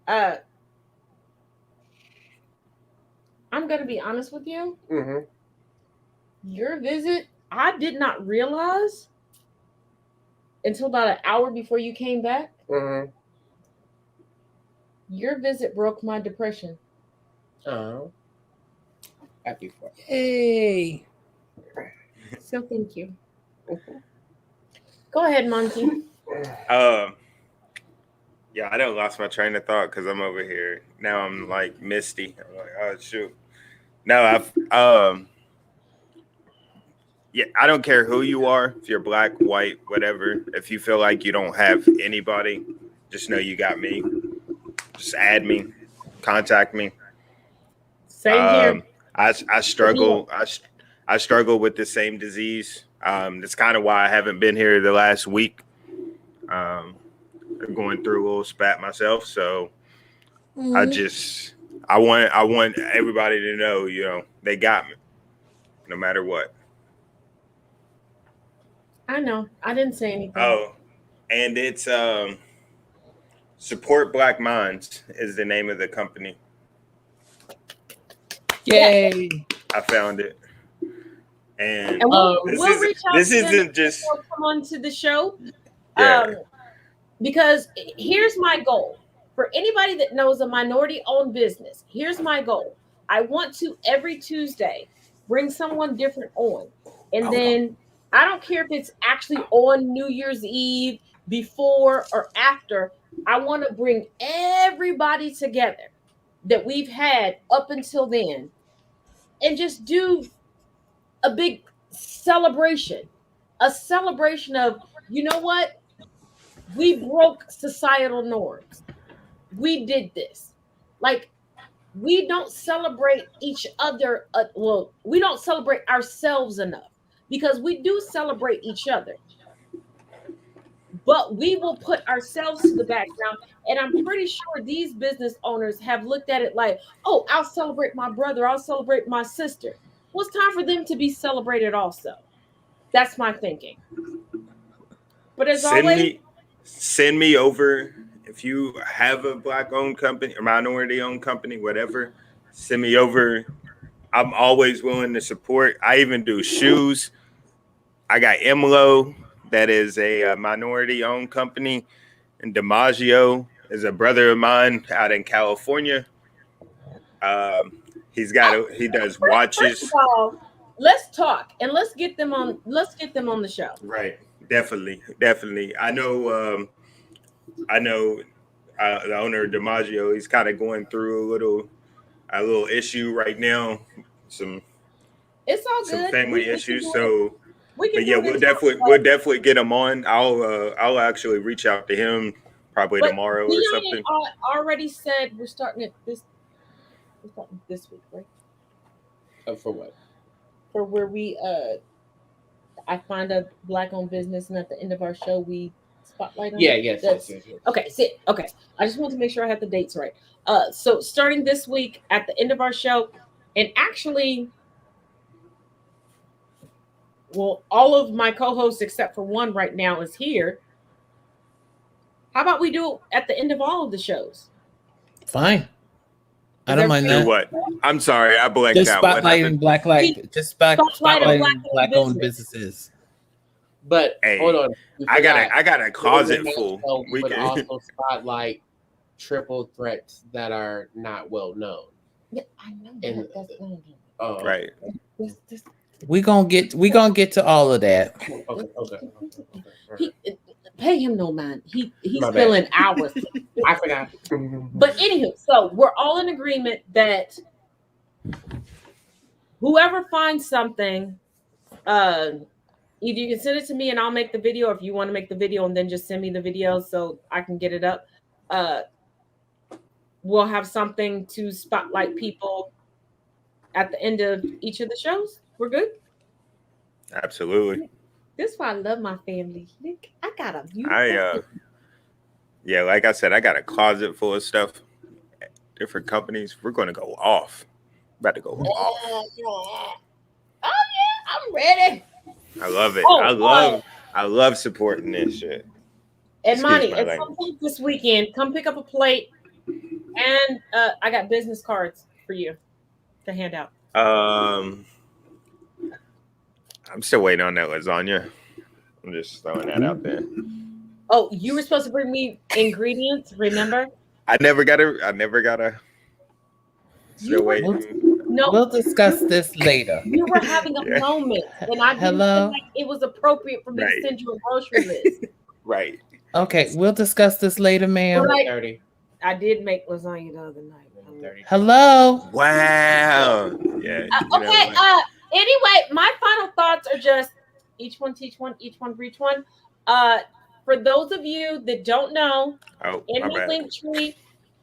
Uh, I'm gonna be honest with you. Mm-hmm. Your visit, I did not realize until about an hour before you came back. Mm-hmm. Your visit broke my depression. Oh, happy for you. Yay. So thank you. Go ahead, Monty. Yeah, I done lost my train of thought because I'm over here now. I'm like misty. I'm like, oh shoot. No, yeah, I don't care who you are. If you're black, white, whatever. If you feel like you don't have anybody, just know you got me. Just add me, contact me. Same here. I struggle. I struggle with the same disease. That's kind of why I haven't been here the last week. I'm going through a little spat myself, so I want everybody to know, they got me, no matter what. I know. I didn't say anything. Oh, and it's Support Black Minds is the name of the company. Yay. I found it. And we'll this reach out this to them isn't if just they'll come on to the show. yeah. Because here's my goal. For anybody that knows a minority-owned business, here's my goal. I want to every Tuesday bring someone different on. And then I don't care if it's actually on New Year's Eve, before or after. I want to bring everybody together that we've had up until then and just do a big celebration. A celebration of, you know what? We broke societal norms. We did this. Like, we don't celebrate each other. Well, we don't celebrate ourselves enough because we do celebrate each other. But we will put ourselves to the background. And I'm pretty sure these business owners have looked at it like, oh, I'll celebrate my brother. I'll celebrate my sister. Well, it's time for them to be celebrated also. That's my thinking. But as always, send me over if you have a black owned company or minority owned company, whatever. Send me over. I'm always willing to support. I even do shoes. I got Imlo, that is a minority owned company, and DiMaggio is a brother of mine out in California. He does watches. First of all, let's talk and let's get them on the show. Right. Definitely. I know the owner of DiMaggio, he's kind of going through a little issue right now. It's all good. Some family issues. So we'll definitely get him on. I'll actually reach out to him probably tomorrow or something. Already said we're starting it this week, right? For what? For where we I find a black owned business, and at the end of our show we spotlight on Yeah, it? yes, That's- yes, yes, yes. Okay, sit. Okay, I just want to make sure I have the dates right. So starting this week at the end of our show, and actually, well, all of my co-hosts except for one right now is here. How about we do it at the end of all of the shows? Fine. I Is don't mind Do that. what? I'm sorry, I blanked Just out. What spotlighting happened? black light. Just spotlighting Black-owned black-owned business. businesses. But Hey, hold on, you I got forgot. a closet We full. We would can. also spotlight triple threats that are not well known. Yeah, I know And- that. That's going to Oh, Right. this, We gonna get to all of that. Okay. he, pay him no mind. He's My bad. spilling hours. I forgot. But anywho, so we're all in agreement that whoever finds something, either you can send it to me and I'll make the video, or if you want to make the video and then just send me the video so I can get it up. We'll have something to spotlight people at the end of each of the shows. We're good. Absolutely. This is why I love my family. Look, I got a Yeah, like I said, I got a closet full of stuff. Different companies. We're going to go off. About to go off. Oh yeah, I'm ready. I love it. Oh, I love supporting this shit. And Excuse Monty, my at language. some point this weekend, come pick up a plate, and I got business cards for you to hand out. I'm still waiting on that lasagna. I'm just throwing that out there. Oh, you were supposed to bring me ingredients. Remember? I never got a. Still waiting. No, We'll discuss this later. you were having a Yeah. moment, and I didn't Hello? feel like it was appropriate for me Right. to send you a grocery list. Right. Okay, we'll discuss this later, ma'am. Right. 30. I did make lasagna the other night. 30. Hello. Wow. Yeah. you know Okay. what? Anyway, my final thoughts are just each one teach one, each one reach one. For those of you that don't know, Oh, in my the bad. link tree,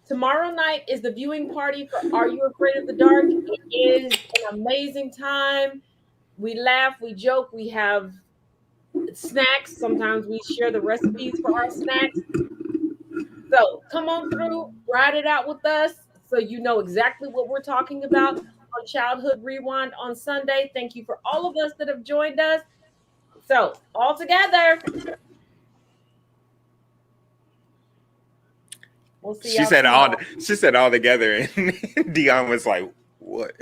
tomorrow night is the viewing party for Are You Afraid of the Dark? It is an amazing time. We laugh, we joke, we have snacks. Sometimes we share the recipes for our snacks. So come on through, ride it out with us so you know exactly what we're talking about on Childhood Rewind on Sunday. Thank you for all of us that have joined us. So all together, we'll see. She y'all said tomorrow. all together, and Dion was like, "What?"